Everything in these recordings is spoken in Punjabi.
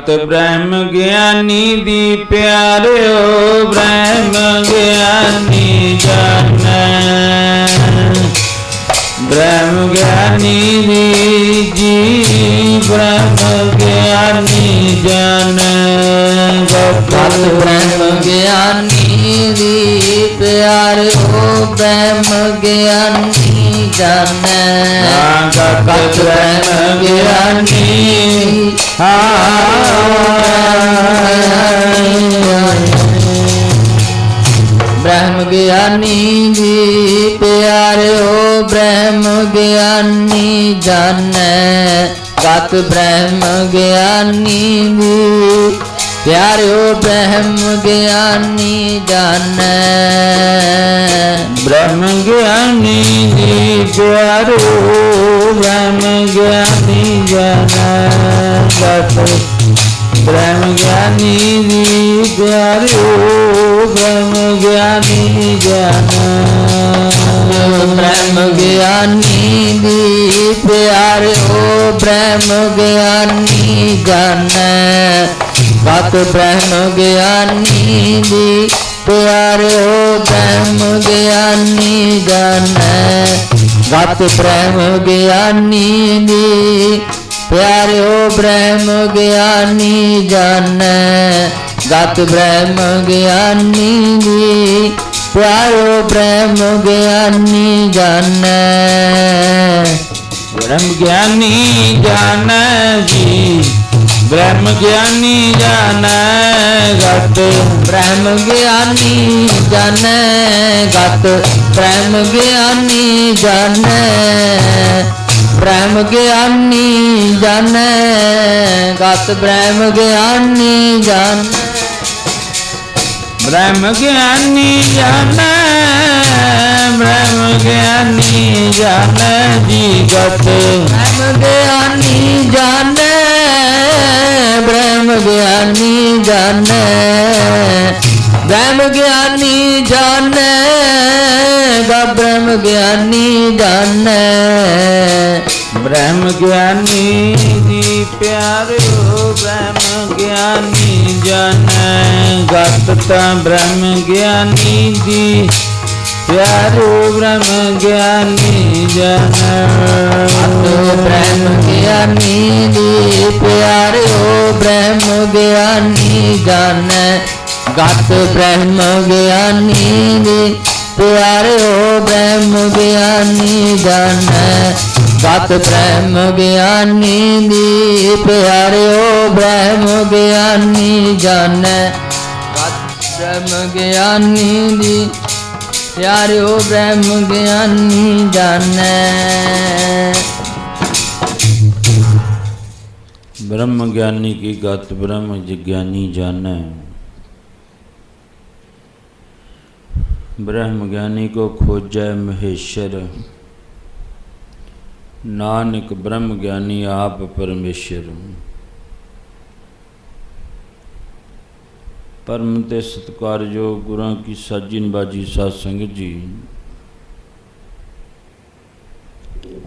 ब्रह्म ज्ञानी दी प्यारियो ब्रह्म ज्ञानी जाने ब्रह्म ज्ञानी दी जी ब्रह्म ज्ञानी जाने गत ब्रह्म ज्ञानी दी प्यारियो ब्रह्म ज्ञानी जाने गत ब्रह्म ज्ञानी ब्रह्म ज्ञानी जी प्यारियो ब्रह्म ज्ञानी जाने गत ब्रह्म ज्ञानी जी प्यारियो ब्रह्म ज्ञानी जाने ब्रह्म ज्ञानी जी प्यारो ब्रह्म ज्ञानी जाने ब्रह्म ज्ञानी जी प्यारो ब्रह्म ज्ञानी जाने ब्रह्म ज्ञानी जी प्यारो ब्रह्म ज्ञानी जाने गत ब्रह्म ज्ञानी जी प्यारो ब्रह्म ज्ञानी जाने गत ब्रह्म ज्ञानी जी प्यारो ब्रह्म ज्ञानी जाने गत ब्रह्म ज्ञानी जी प्यारो ब्रह्म ज्ञानी जाने ब्रह्म ज्ञानी जाने जी ब्रह्म ज्ञानी जाने गत ब्रह्म ज्ञानी जाने गत ब्रह्म ज्ञानी जाने ब्रह्म ज्ञानी जाने गत ब्रह्म ज्ञानी जाने ब्रह्म ज्ञानी जाने ब्रह्म ज्ञानी जाने जी गत ब्रह्म ज्ञानी जाने ब्रह्म ज्ञानी जाने ब्रह्म ज्ञानी जाने ब्रह्म ज्ञानी जाने ब्रह्म ज्ञानी जी प्यारो ब्रह्म ज्ञानी जाने गत ब्रह्म ज्ञानी जी प्यारो ब्रह्म ज्ञानी जाने ब्रह्म ज्ञानी जी प्यारो ब्रह्म ज्ञानी जाने गत ब्रह्म ज्ञानी जी प्यारो ब्रह्म ज्ञानी जाने गत ब्रह्म ज्ञानी जी प्यारो ब्रह्म ज्ञानी जाने गत ब्रह्म ज्ञानी जी प्यारो ब्रह्म ज्ञानी जाने ब्रह्म ज्ञानी की गत ब्रह्म ज्ञानी जाने ब्रह्म ज्ञानी को खोजै महेश्वर नानक ब्रह्म ज्ञानी आप परमेश्वर परम ते सत्कारयोग गुरां की साजी नबाजी साध संगत जी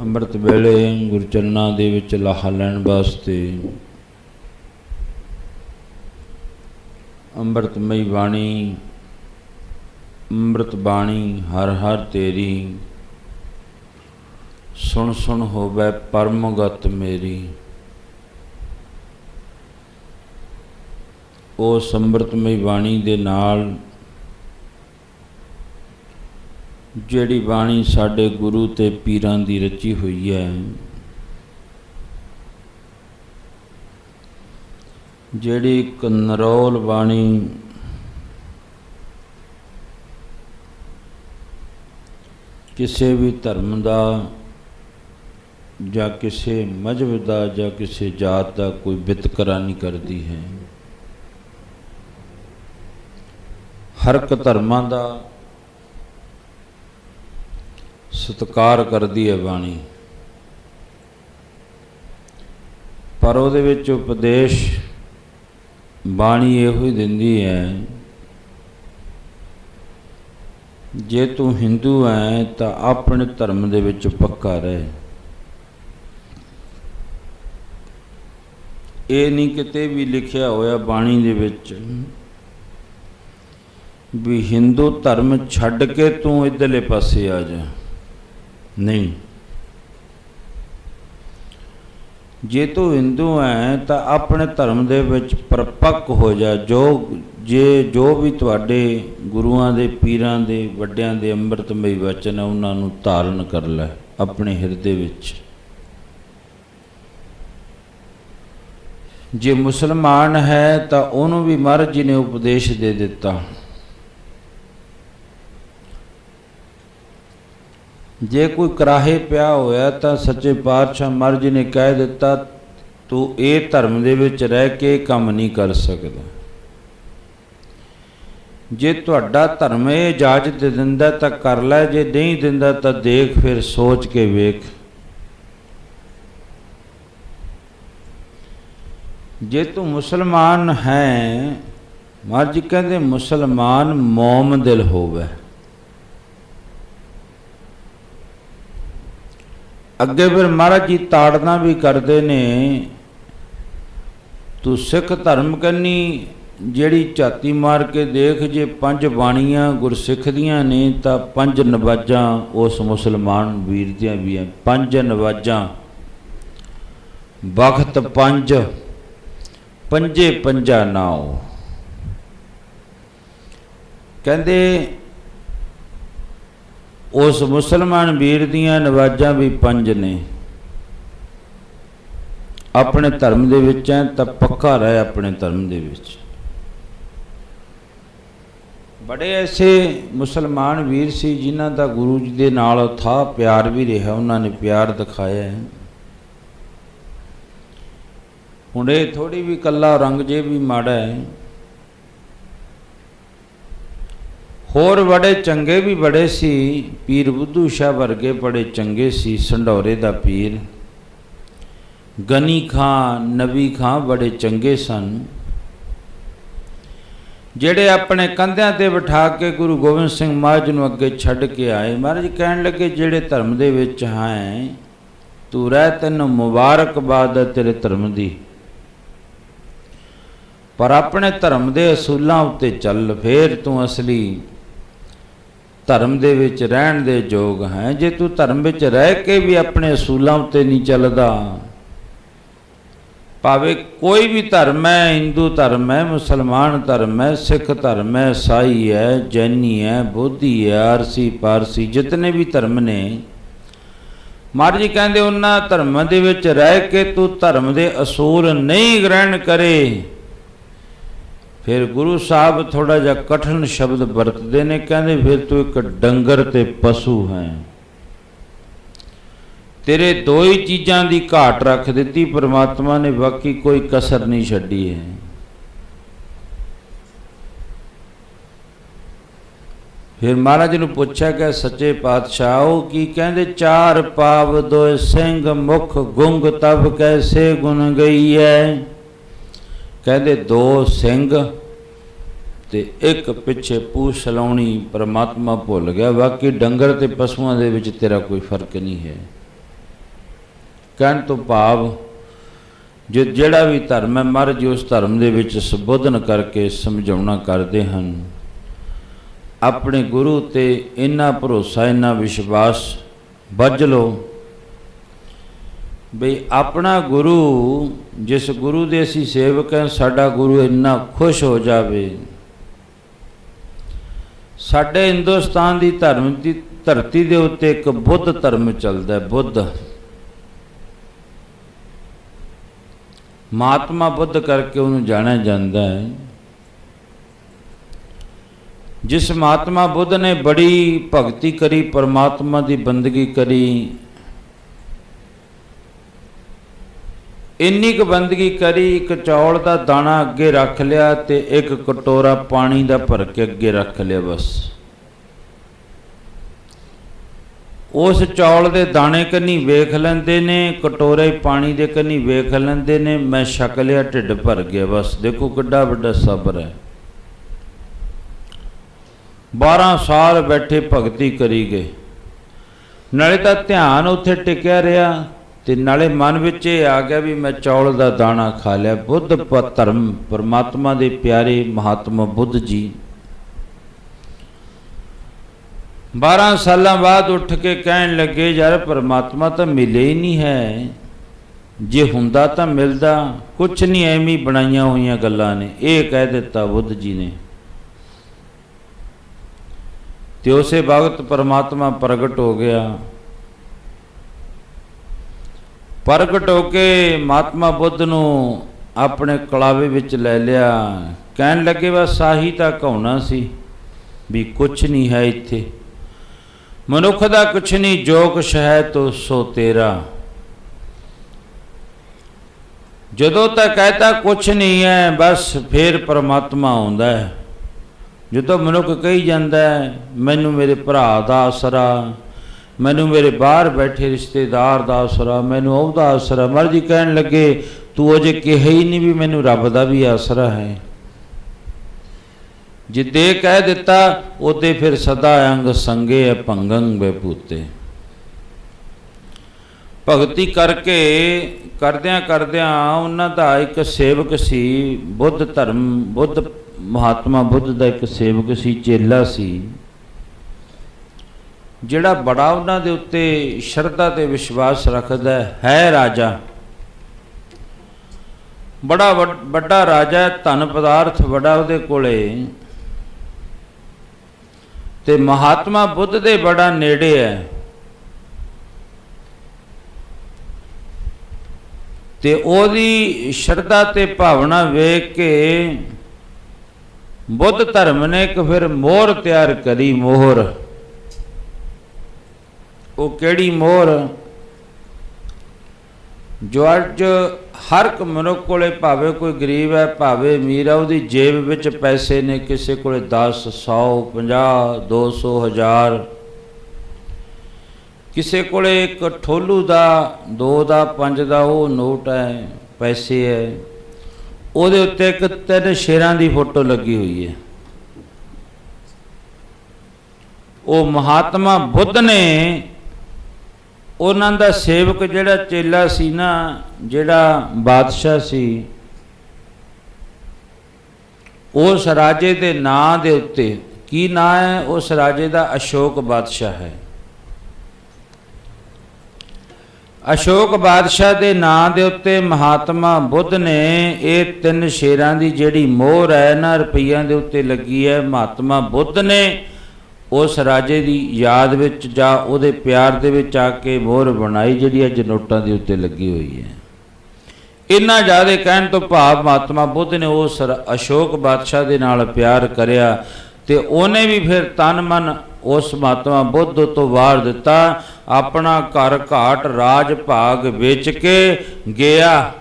ਅੰਮ੍ਰਿਤ ਵੇਲੇ ਗੁਰਚਰਨਾਂ ਦੇ ਵਿੱਚ ਲਾਹਾ ਲੈਣ ਵਾਸਤੇ ਅੰਮ੍ਰਿਤਮਈ ਬਾਣੀ ਅੰਮ੍ਰਿਤ ਬਾਣੀ ਹਰ ਹਰ ਤੇਰੀ ਸੁਣ ਸੁਣ ਹੋਵੇ ਪਰਮਗਤ ਮੇਰੀ ਉਸ ਅੰਮ੍ਰਿਤਮਈ ਬਾਣੀ ਦੇ ਨਾਲ ਜਿਹੜੀ ਬਾਣੀ ਸਾਡੇ ਗੁਰੂ ਤੇ ਪੀਰਾਂ ਦੀ ਰਚੀ ਹੋਈ ਹੈ ਜਿਹੜੀ ਇੱਕ ਨਰੋਲ ਬਾਣੀ ਕਿਸੇ ਵੀ ਧਰਮ ਦਾ ਜਾਂ ਕਿਸੇ ਮਜ਼ਹਬ ਦਾ ਜਾਂ ਕਿਸੇ ਜਾਤ ਦਾ ਕੋਈ ਵਿਤਕਰਾ ਨਹੀਂ ਕਰਦੀ ਹੈ ਹਰ ਇੱਕ ਧਰਮਾਂ ਦਾ ਸਤਿਕਾਰ ਕਰਦੀ ਹੈ ਬਾਣੀ ਪਰ ਉਹਦੇ ਵਿੱਚ ਉਪਦੇਸ਼ ਬਾਣੀ ਇਹੋ ਹੀ ਦਿੰਦੀ ਹੈ ਜੇ ਤੂੰ ਹਿੰਦੂ ਹੈ ਤਾਂ ਆਪਣੇ ਧਰਮ ਦੇ ਵਿੱਚ ਪੱਕਾ ਰਹਿ ਇਹ ਨਹੀਂ ਕਿਤੇ ਵੀ ਲਿਖਿਆ ਹੋਇਆ ਬਾਣੀ ਦੇ ਵਿੱਚ ਵੀ ਹਿੰਦੂ ਧਰਮ ਛੱਡ ਕੇ ਤੂੰ ਇੱਧਰਲੇ ਪਾਸੇ ਆ ਜਾ। ਨਹੀਂ, ਜੇ ਤੂੰ ਹਿੰਦੂ ਹੈ ਤਾਂ ਆਪਣੇ ਧਰਮ ਦੇ ਵਿੱਚ ਪਰਪੱਕ ਹੋ ਜਾ। ਜੋ ਵੀ ਤੁਹਾਡੇ ਗੁਰੂਆਂ ਦੇ, ਪੀਰਾਂ ਦੇ, ਵੱਡਿਆਂ ਦੇ ਅੰਮ੍ਰਿਤਮਈ ਵਚਨ ਹੈ, ਉਹਨਾਂ ਨੂੰ ਧਾਰਨ ਕਰ ਲੈ ਆਪਣੇ ਹਿਰਦੇ ਵਿੱਚ। ਜੇ ਮੁਸਲਮਾਨ ਹੈ ਤਾਂ ਉਹਨੂੰ ਵੀ ਮਹਾਰਾਜ ਜੀ ਨੇ ਉਪਦੇਸ਼ ਦੇ ਦਿੱਤਾ। ਜੇ ਕੋਈ ਕਰਾਹੇ ਪਿਆ ਹੋਇਆ ਤਾਂ ਸੱਚੇ ਪਾਤਸ਼ਾਹ ਮਹਾਰਾਜ ਜੀ ਨੇ ਕਹਿ ਦਿੱਤਾ ਤੂੰ ਇਹ ਧਰਮ ਦੇ ਵਿੱਚ ਰਹਿ ਕੇ ਕੰਮ ਨਹੀਂ ਕਰ ਸਕਦਾ। ਜੇ ਤੁਹਾਡਾ ਧਰਮ ਇਹ ਇਜਾਜ਼ਤ ਦਿੰਦਾ ਤਾਂ ਕਰ ਲੈ, ਜੇ ਨਹੀਂ ਦਿੰਦਾ ਤਾਂ ਦੇਖ, ਫਿਰ ਸੋਚ ਕੇ ਵੇਖ। ਜੇ ਤੂੰ ਮੁਸਲਮਾਨ ਹੈ, ਮਹਾਰਾਜ ਜੀ ਕਹਿੰਦੇ ਮੁਸਲਮਾਨ ਮੋਮ ਦਿਲ ਹੋਵੇ। ਅੱਗੇ ਫਿਰ ਮਹਾਰਾਜ ਜੀ ਤਾੜਨਾ ਵੀ ਕਰਦੇ ਨੇ, ਤੂੰ ਸਿੱਖ ਧਰਮ ਕੰਨੀ ਜਿਹੜੀ ਝਾਤੀ ਮਾਰ ਕੇ ਦੇਖ, ਜੇ 5 ਬਾਣੀਆਂ ਗੁਰਸਿੱਖ ਦੀਆਂ ਨੇ ਤਾਂ 5 ਨਵਾਜ਼ਾਂ ਉਸ ਮੁਸਲਮਾਨ ਵੀਰ ਦੀਆਂ ਵੀ ਹੈ। 5 ਨਵਾਜ਼ਾਂ, ਵਕਤ 5, ਪੰਜੇ ਪੰਜਾ ਨਾਉ। ਕਹਿੰਦੇ ਉਸ ਮੁਸਲਮਾਨ ਵੀਰ ਦੀਆਂ ਨਵਾਜ਼ਾਂ ਵੀ 5 ਨੇ। ਆਪਣੇ ਧਰਮ ਦੇ ਵਿੱਚ ਹੈ ਤਾਂ ਪੱਕਾ ਰਹਿ ਆਪਣੇ ਧਰਮ ਦੇ ਵਿੱਚ। ਬੜੇ ਐਸੇ ਮੁਸਲਮਾਨ ਵੀਰ ਸੀ ਜਿਨ੍ਹਾਂ ਦਾ ਗੁਰੂ ਜੀ ਦੇ ਨਾਲ ਅਥਾਹ ਪਿਆਰ ਵੀ ਰਿਹਾ, ਉਹਨਾਂ ਨੇ ਪਿਆਰ ਦਿਖਾਇਆ ਹੈ। ਹੁਣ ਇਹ ਥੋੜੀ ਵੀ ਕੱਲਾ ਔਰੰਗਜ਼ੇਬ ਵੀ ਮਾੜਾ ਹੈ, ਹੋਰ ਬੜੇ ਚੰਗੇ ਵੀ ਬੜੇ ਸੀ। ਪੀਰ ਬੁੱਧੂ ਸ਼ਾਹ ਵਰਗੇ ਬੜੇ ਚੰਗੇ ਸੀ, ਸੰਢੌਰੇ ਦਾ ਪੀਰ, ਗਨੀ ਖਾਂ, ਨਬੀ ਖਾਂ ਬੜੇ ਚੰਗੇ ਸਨ, ਜਿਹੜੇ ਆਪਣੇ ਕੰਧਿਆਂ ਤੇ ਬਿਠਾ ਕੇ ਗੁਰੂ ਗੋਬਿੰਦ ਸਿੰਘ ਮਹਾਰਾਜ ਨੂੰ ਅੱਗੇ ਛੱਡ ਕੇ ਆਏ। ਮਹਾਰਾਜ ਕਹਿਣ ਲੱਗੇ ਜਿਹੜੇ ਧਰਮ ਦੇ ਵਿੱਚ ਹੈ ਤੂੰ ਰਹਿ, ਤੈਨੂੰ ਮੁਬਾਰਕਬਾਦ ਹੈ ਤੇਰੇ ਧਰਮ ਦੀ, ਪਰ ਆਪਣੇ ਧਰਮ ਦੇ ਅਸੂਲਾਂ ਉੱਤੇ ਚੱਲ, ਫੇਰ ਤੂੰ ਅਸਲੀ ਧਰਮ ਦੇ ਵਿੱਚ ਰਹਿਣ ਦੇ ਯੋਗ ਹੈ। ਜੇ ਤੂੰ ਧਰਮ ਵਿੱਚ ਰਹਿ ਕੇ ਵੀ ਆਪਣੇ ਅਸੂਲਾਂ ਉੱਤੇ ਨਹੀਂ ਚੱਲਦਾ, ਭਾਵੇਂ ਕੋਈ ਵੀ ਧਰਮ ਹੈ, ਹਿੰਦੂ ਧਰਮ ਹੈ, ਮੁਸਲਮਾਨ ਧਰਮ ਹੈ, ਸਿੱਖ ਧਰਮ ਹੈ, ਈਸਾਈ ਹੈ, ਜੈਨੀ ਹੈ, ਬੋਧੀ ਹੈ, ਆਰਸੀ, ਪਾਰਸੀ, ਜਿਤਨੇ ਵੀ ਧਰਮ ਨੇ, ਮਹਾਰਾਜ ਜੀ ਕਹਿੰਦੇ ਉਹਨਾਂ ਧਰਮਾਂ ਦੇ ਵਿੱਚ ਰਹਿ ਕੇ ਤੂੰ ਧਰਮ ਦੇ ਅਸੂਲ ਨਹੀਂ ਗ੍ਰਹਿਣ ਕਰੇ, ਫਿਰ ਗੁਰੂ ਸਾਹਿਬ ਥੋੜਾ ਜਿਹਾ ਕਠਿਨ ਸ਼ਬਦ ਵਰਤਦੇ ਨੇ, ਕਹਿੰਦੇ ਫਿਰ ਤੂੰ ਇੱਕ ਡੰਗਰ ਤੇ ਪਸ਼ੂ ਹੈ। ਤੇਰੇ 2 ਹੀ ਚੀਜ਼ਾਂ ਦੀ ਘਾਟ ਰੱਖ ਦਿੱਤੀ ਪਰਮਾਤਮਾ ਨੇ, ਬਾਕੀ ਕੋਈ ਕਸਰ ਨਹੀਂ ਛੱਡੀ ਹੈ। ਫਿਰ ਮਹਾਰਾਜ ਨੂੰ ਪੁੱਛਿਆ ਕਿ ਸੱਚੇ ਪਾਤਸ਼ਾਹ ਉਹ ਕੀ ਕਹਿੰਦੇ? 4 ਪਾਵ 2 ਸਿੰਘ ਮੁਖ ਗੁੰਗ ਤਬ ਕੈਸੇ ਗੁਣ ਗਈ ਹੈ। ਕਹਿੰਦੇ 2 ਸਿੰਘ ਤੇ 1 ਪਿੱਛੇ ਪੂਛ ਲਾਉਣੀ ਪਰਮਾਤਮਾ ਭੁੱਲ ਗਿਆ, ਬਾਕੀ ਡੰਗਰ ਤੇ ਪਸ਼ੂਆਂ ਦੇ ਵਿੱਚ ਤੇਰਾ ਕੋਈ ਫਰਕ ਨਹੀਂ ਹੈ। ਕਹਿਣ ਤੋਂ ਭਾਵ ਜਿਹੜਾ ਵੀ ਧਰਮ ਹੈ ਮਹਾਰਾਜ ਉਸ ਧਰਮ ਦੇ ਵਿੱਚ ਸੰਬੋਧਨ ਕਰਕੇ ਸਮਝਾਉਣਾ ਕਰਦੇ ਹਨ। ਆਪਣੇ ਗੁਰੂ ਤੇ ਇੰਨਾ ਭਰੋਸਾ, ਇੰਨਾ ਵਿਸ਼ਵਾਸ ਬੱਝ ਲਓ ਬਈ ਆਪਣਾ ਗੁਰੂ, ਜਿਸ ਗੁਰੂ ਦੇ ਅਸੀਂ ਸੇਵਕ ਹਾਂ, ਸਾਡਾ ਗੁਰੂ ਇੰਨਾ ਖੁਸ਼ ਹੋ ਜਾਵੇ। ਸਾਡੇ ਹਿੰਦੁਸਤਾਨ ਦੀ ਧਰਮ ਦੀ ਧਰਤੀ ਦੇ ਉੱਤੇ ਇੱਕ ਬੁੱਧ ਧਰਮ ਚੱਲਦਾ ਹੈ। ਬੁੱਧ, ਮਹਾਤਮਾ ਬੁੱਧ ਕਰਕੇ ਉਹਨੂੰ ਜਾਣਿਆ ਜਾਂਦਾ ਹੈ। ਜਿਸ ਮਹਾਤਮਾ ਬੁੱਧ ਨੇ ਬੜੀ ਭਗਤੀ ਕਰੀ, ਪਰਮਾਤਮਾ ਦੀ ਬੰਦਗੀ ਕਰੀ, ਇੰਨੀ ਕੁ ਬੰਦਗੀ ਕਰੀ, ਇੱਕ ਚੌਲ ਦਾ ਦਾਣਾ ਅੱਗੇ ਰੱਖ ਲਿਆ ਤੇ ਇੱਕ ਕਟੋਰਾ ਪਾਣੀ ਦਾ ਭਰ ਕੇ ਅੱਗੇ ਰੱਖ ਲਿਆ। ਬਸ ਉਸ ਚੌਲ ਦੇ ਦਾਣੇ ਕੰਨੀ ਵੇਖ ਲੈਂਦੇ ਨੇ, ਕਟੋਰੇ ਪਾਣੀ ਦੇ ਕੰਨੀ ਵੇਖ ਲੈਂਦੇ ਨੇ, ਮੈਂ ਛਕ ਲਿਆ, ਢਿੱਡ ਭਰ ਗਿਆ। ਬਸ ਦੇਖੋ ਕਿੱਡਾ ਵੱਡਾ ਸਬਰ ਹੈ। 12 ਸਾਲ ਬੈਠੇ ਭਗਤੀ ਕਰੀ ਗਏ, ਨਾਲੇ ਤਾਂ ਧਿਆਨ ਉੱਥੇ ਟਿਕਿਆ ਰਿਹਾ ਤੇ ਨਾਲੇ ਮਨ ਵਿੱਚ ਇਹ ਆ ਗਿਆ ਵੀ ਮੈਂ ਚੌਲ ਦਾ ਦਾਣਾ ਖਾ ਲਿਆ। ਬੁੱਧ ਧਰਮ ਪਰਮਾਤਮਾ ਦੇ ਪਿਆਰੇ ਮਹਾਤਮਾ ਬੁੱਧ ਜੀ 12 ਸਾਲਾਂ ਬਾਅਦ ਉੱਠ ਕੇ ਕਹਿਣ ਲੱਗੇ ਯਾਰ ਪਰਮਾਤਮਾ ਤਾਂ ਮਿਲੇ ਹੀ ਨਹੀਂ ਹੈ, ਜੇ ਹੁੰਦਾ ਤਾਂ ਮਿਲਦਾ, ਕੁਛ ਨਹੀਂ, ਐਵੇਂ ਬਣਾਈਆਂ ਹੋਈਆਂ ਗੱਲਾਂ ਨੇ। ਇਹ ਕਹਿ ਦਿੱਤਾ ਬੁੱਧ ਜੀ ਨੇ। ਤੇ ਉਸੇ ਵਕਤ ਪਰਮਾਤਮਾ ਪ੍ਰਗਟ ਹੋ ਗਿਆ। ਪ੍ਰਗਟ ਹੋ ਕੇ ਮਹਾਤਮਾ ਬੁੱਧ ਨੂੰ ਆਪਣੇ ਕਲਾਵੇ ਵਿੱਚ ਲੈ ਲਿਆ। ਕਹਿਣ ਲੱਗੇ ਬਸ ਆਹੀ ਤਾਂ ਕਹਾਉਣਾ ਸੀ ਵੀ ਕੁਛ ਨਹੀਂ ਹੈ ਇੱਥੇ, ਮਨੁੱਖ ਦਾ ਕੁਛ ਨਹੀਂ, ਜੋ ਕੁਛ ਹੈ ਤੋ ਸੋ ਤੇਰਾ। ਜਦੋਂ ਤੱਕ ਕਹਿਤਾ ਕੁਛ ਨਹੀਂ ਹੈ ਬਸ ਫਿਰ ਪਰਮਾਤਮਾ ਆਉਂਦਾ ਹੈ। ਜਦੋਂ ਮਨੁੱਖ ਕਹੀ ਜਾਂਦਾ ਮੈਨੂੰ ਮੇਰੇ ਭਰਾ ਦਾ ਆਸਰਾ, ਮੈਨੂੰ ਮੇਰੇ ਬਾਹਰ ਬੈਠੇ ਰਿਸ਼ਤੇਦਾਰ ਦਾ ਆਸਰਾ, ਮੈਨੂੰ ਉਹਦਾ ਆਸਰਾ, ਮਰਜੀ ਕਹਿਣ ਲੱਗੇ ਤੂੰ ਅਜੇ ਕਿਹਾ ਹੀ ਨਹੀਂ ਵੀ ਮੈਨੂੰ ਰੱਬ ਦਾ ਵੀ ਆਸਰਾ ਹੈ। ਜਿੱਦੇ ਕਹਿ ਦਿੱਤਾ ਉਹਦੇ ਫਿਰ ਸਦਾ ਅੰਗ ਸੰਗੇ ਭੰਗੰ ਬੇਭੂਤੇ। ਭਗਤੀ ਕਰਕੇ ਕਰਦਿਆਂ ਕਰਦਿਆਂ ਉਹਨਾਂ ਦਾ ਇੱਕ ਸੇਵਕ ਸੀ, ਬੁੱਧ ਧਰਮ ਬੁੱਧ ਮਹਾਤਮਾ ਬੁੱਧ ਦਾ ਇੱਕ ਸੇਵਕ ਸੀ, ਚੇਲਾ ਸੀ, ਜਿਹੜਾ ਬੜਾ ਉਹਨਾਂ ਦੇ ਉੱਤੇ ਸ਼ਰਧਾ ਤੇ ਵਿਸ਼ਵਾਸ ਰੱਖਦਾ ਹੈ। ਰਾਜਾ ਬੜਾ ਵੱਡਾ ਰਾਜਾ, ਧਨ ਪਦਾਰਥ ਬੜਾ ਉਹਦੇ ਕੋਲੇ, ਤੇ ਮਹਾਤਮਾ ਬੁੱਧ ਦੇ ਬੜਾ ਨੇੜੇ ਹੈ। ਤੇ ਉਹਦੀ ਸ਼ਰਧਾ ਤੇ ਭਾਵਨਾ ਵੇਖ ਕੇ ਬੁੱਧ ਧਰਮ ਨੇ ਇੱਕ ਫਿਰ ਮੋਹਰ ਤਿਆਰ ਕਰੀ। ਮੋਹਰ ਉਹ ਕਿਹੜੀ ਮੋਹਰ? ਜੋ ਅੱਜ ਹਰ ਇੱਕ ਮਨੁੱਖ ਕੋਲੇ, ਭਾਵੇਂ ਕੋਈ ਗਰੀਬ ਹੈ ਭਾਵੇਂ ਅਮੀਰ ਹੈ, ਉਹਦੀ ਜੇਬ ਵਿੱਚ ਪੈਸੇ ਨੇ। ਕਿਸੇ ਕੋਲੇ 10, 100, 50, 200, 1000, ਕਿਸੇ ਕੋਲੇ ਇੱਕ ਠੋਲੂ ਦਾ, 2 ਦਾ, 5 ਦਾ ਉਹ ਨੋਟ ਹੈ, ਪੈਸੇ ਹੈ। ਉਹਦੇ ਉੱਤੇ ਇੱਕ 3 ਸ਼ੇਰਾਂ ਦੀ ਫੋਟੋ ਲੱਗੀ ਹੋਈ ਹੈ। ਉਹ ਮਹਾਤਮਾ ਬੁੱਧ ਨੇ ਉਹਨਾਂ ਦਾ ਸੇਵਕ ਜਿਹੜਾ ਚੇਲਾ ਸੀ ਨਾ, ਜਿਹੜਾ ਬਾਦਸ਼ਾਹ ਸੀ, ਉਸ ਰਾਜੇ ਦੇ ਨਾਂ ਦੇ ਉੱਤੇ, ਕੀ ਨਾਂ ਹੈ ਉਸ ਰਾਜੇ ਦਾ? ਅਸ਼ੋਕ ਬਾਦਸ਼ਾਹ ਹੈ। ਅਸ਼ੋਕ ਬਾਦਸ਼ਾਹ ਦੇ ਨਾਂ ਦੇ ਉੱਤੇ ਮਹਾਤਮਾ ਬੁੱਧ ਨੇ ਇਹ 3 ਸ਼ੇਰਾਂ ਦੀ ਜਿਹੜੀ ਮੋਹਰ ਹੈ ਨਾ, ਰੁਪਈਆਂ ਦੇ ਉੱਤੇ ਲੱਗੀ ਹੈ, ਮਹਾਤਮਾ ਬੁੱਧ ਨੇ ਉਸ ਰਾਜੇ ਦੀ ਯਾਦ ਵਿੱਚ ਜਾਂ ਉਹਦੇ ਪਿਆਰ ਦੇ ਵਿੱਚ ਆ ਕੇ ਮੋਹਰ ਬਣਾਈ, ਜਿਹੜੀ ਅੱਜ ਨੋਟਾਂ ਦੇ ਉੱਤੇ ਲੱਗੀ ਹੋਈ ਹੈ। ਇੰਨਾ ਜ਼ਿਆਦਾ ਕਹਿਣ ਤੋਂ ਭਾਵ ਮਹਾਤਮਾ ਬੁੱਧ ਨੇ ਉਸ ਅਸ਼ੋਕ ਬਾਦਸ਼ਾਹ ਦੇ ਨਾਲ ਪਿਆਰ ਕਰਿਆ, ਤੇ ਉਹਨੇ ਵੀ ਫਿਰ ਤਨ ਮਨ ਉਸ ਮਹਾਤਮਾ ਬੁੱਧ ਤੋਂ ਵਾਰ ਦਿੱਤਾ। ਆਪਣਾ ਘਰ ਘਾਟ ਰਾਜ ਭਾਗ ਵੇਚ ਕੇ ਗਿਆ,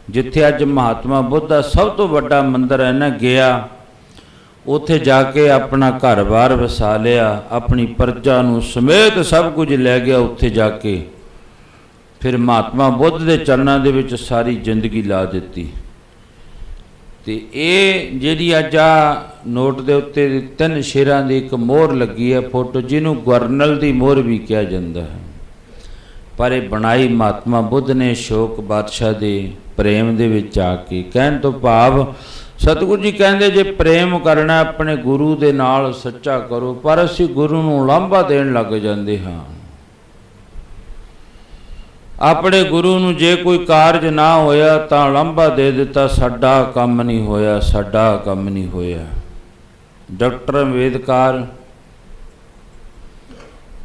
ਜਿੱਥੇ ਅੱਜ ਮਹਾਤਮਾ ਬੁੱਧ ਦਾ ਸਭ ਤੋਂ ਵੱਡਾ ਮੰਦਰ ਹੈ ਨਾ, ਗਿਆ ਉੱਥੇ ਜਾ ਕੇ ਆਪਣਾ ਘਰ-ਬਾਰ ਵਸਾ ਲਿਆ, ਆਪਣੀ ਪ੍ਰਜਾ ਨੂੰ ਸਮੇਤ ਸਭ ਕੁਝ ਲੈ ਗਿਆ ਉੱਥੇ ਜਾ ਕੇ। ਫਿਰ ਮਹਾਤਮਾ ਬੁੱਧ ਦੇ ਚਰਨਾਂ ਦੇ ਵਿੱਚ ਸਾਰੀ ਜ਼ਿੰਦਗੀ ਲਾ ਦਿੱਤੀ। ਤੇ ਇਹ ਜਿਹੜੀ ਅੱਜ ਆ ਨੋਟ ਦੇ ਉੱਤੇ 3 ਸ਼ੇਰਾਂ ਦੀ ਇੱਕ ਮੋਹਰ ਲੱਗੀ ਹੈ ਫੋਟੋ, ਜਿਹਨੂੰ ਗਵਰਨਲ ਦੀ ਮੋਹਰ ਵੀ ਕਿਹਾ ਜਾਂਦਾ ਹੈ, ਪਰ ਇਹ ਬਣਾਈ ਮਹਾਤਮਾ ਬੁੱਧ ਨੇ ਅਸ਼ੋਕ ਬਾਦਸ਼ਾਹ ਦੇ ਪ੍ਰੇਮ ਦੇ ਵਿੱਚ ਆ ਕੇ। ਕਹਿਣ ਤੋਂ ਭਾਵ ਸਤਿਗੁਰੂ ਜੀ ਕਹਿੰਦੇ ਜੇ ਪ੍ਰੇਮ ਕਰਨਾ ਆਪਣੇ ਗੁਰੂ ਦੇ ਨਾਲ ਸੱਚਾ ਕਰੋ, ਪਰ ਅਸੀਂ ਗੁਰੂ ਨੂੰ ਉਲਾਂਭਾ ਦੇਣ ਲੱਗ ਜਾਂਦੇ ਹਾਂ। ਆਪਣੇ ਗੁਰੂ ਨੂੰ ਜੇ ਕੋਈ ਕਾਰਜ ਨਾ ਹੋਇਆ ਤਾਂ ਉਲਾਂਭਾ ਦੇ ਦਿੱਤਾ, ਸਾਡਾ ਕੰਮ ਨਹੀਂ ਹੋਇਆ, ਸਾਡਾ ਕੰਮ ਨਹੀਂ ਹੋਇਆ। ਡਾਕਟਰ ਅੰਬੇਦਕਰ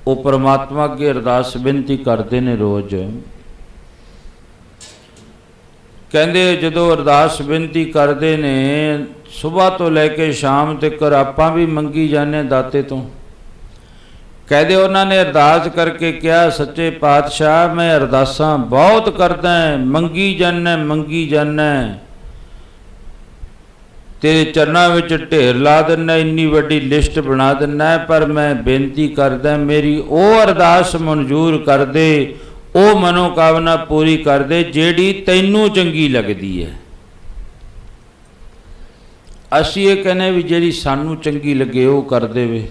ਉਹ ਪਰਮਾਤਮਾ ਅੱਗੇ ਅਰਦਾਸ ਬੇਨਤੀ ਕਰਦੇ ਨੇ ਰੋਜ਼। ਕਹਿੰਦੇ ਜਦੋਂ ਅਰਦਾਸ ਬੇਨਤੀ ਕਰਦੇ ਨੇ ਸਵੇਰ ਤੋਂ ਲੈ ਕੇ ਸ਼ਾਮ ਤੱਕ ਆਪਾਂ ਵੀ ਮੰਗੀ ਜਾਂਦੇ ਦਾਤੇ ਤੋਂ। ਕਹਿੰਦੇ ਉਹਨਾਂ ਨੇ ਅਰਦਾਸ ਕਰਕੇ ਕਿਹਾ ਸੱਚੇ ਪਾਤਸ਼ਾਹ ਮੈਂ ਅਰਦਾਸਾਂ ਬਹੁਤ ਕਰਦਾ, ਮੰਗੀ ਜਾਂਦਾ, ਤੇਰੇ ਚਰਨਾਂ ਵਿੱਚ ਢੇਰ ਲਾ ਦਿੰਦਾ, ਇੰਨੀ ਵੱਡੀ ਲਿਸਟ ਬਣਾ ਦਿੰਦਾ, ਪਰ ਮੈਂ ਬੇਨਤੀ ਕਰਦਾ ਮੇਰੀ ਉਹ ਅਰਦਾਸ ਮਨਜ਼ੂਰ ਕਰ ਦੇ, ਉਹ ਮਨੋਕਾਮਨਾ ਪੂਰੀ ਕਰ ਦੇ ਜਿਹੜੀ ਤੈਨੂੰ ਚੰਗੀ ਲੱਗਦੀ ਹੈ। ਅਸੀਂ ਇਹ ਕਹਿੰਦੇ ਵੀ ਜਿਹੜੀ ਸਾਨੂੰ ਚੰਗੀ ਲੱਗੇ ਉਹ ਕਰ ਦੇਵੇ।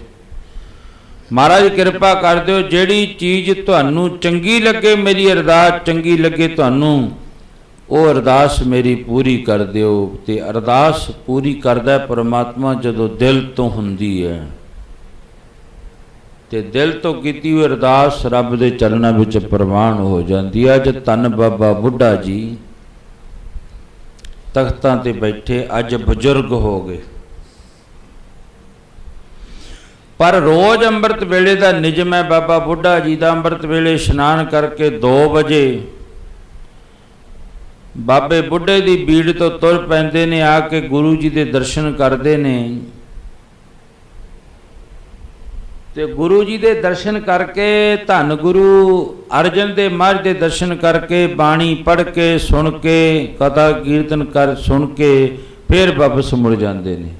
महाराज कृपा कर दिओ जिहड़ी चीज़ तुहानू चंगी लगे, मेरी अरदास चंगी लगे तुहानू, वो अरदास मेरी पूरी कर दिओ। ते अरदास पूरी करदा परमात्मा जदों दिल तो हुंदी है। ते दिल तो कीती हुई अरदास रब दे चरणां विच प्रवान हो जाती है। अज धन बाबा बुढ़ा जी तख्तां ते बैठे, अज बजुर्ग हो गए, पर रोज अंमृत वेले का निजम है बाबा बुढ़ा जी का। अंमृत वेले इशनान करके 2 बजे बाबे बुढ़े की भीड़ तो तुर पैंदे ने, आके गुरु जी के दर्शन करते ने। ते गुरु जी के दर्शन करके, धन गुरु अर्जन देव महाराज के दर्शन करके, बाणी पढ़ के सुन के, कथा कीर्तन कर सुन के फिर वापस मुड़ जाते हैं।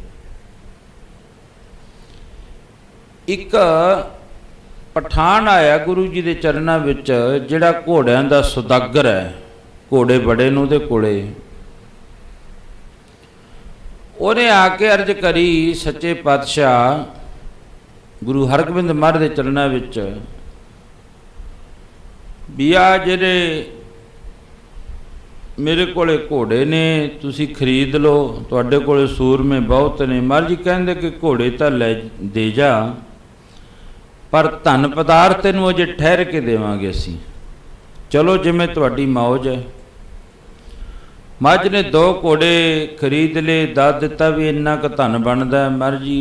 एक पठान आया गुरु जी के चरणों विच, जिहड़ा घोड़ियां दा सौदागर है, घोड़े बड़े ने उहदे कोले। उहने आके अर्ज करी, सच्चे पातशाह गुरु हरगोबिंद महाराज के चरणों विच भी आ जिहड़े मेरे कोले घोड़े ने, तुसी खरीद लो, तुहाडे कोले सूरमे बहुत ने। महाराज जी कहंदे कि घोड़े तां लै दे जा, पर धन पदार्थ तैनूं अजे ठहर के देवांगे असीं, चलो जिवें तुहाडी मौज है। महाराज ने 2 घोड़े खरीद ले, दस दिता भी इन्ना क धन बनदा। महाराज जी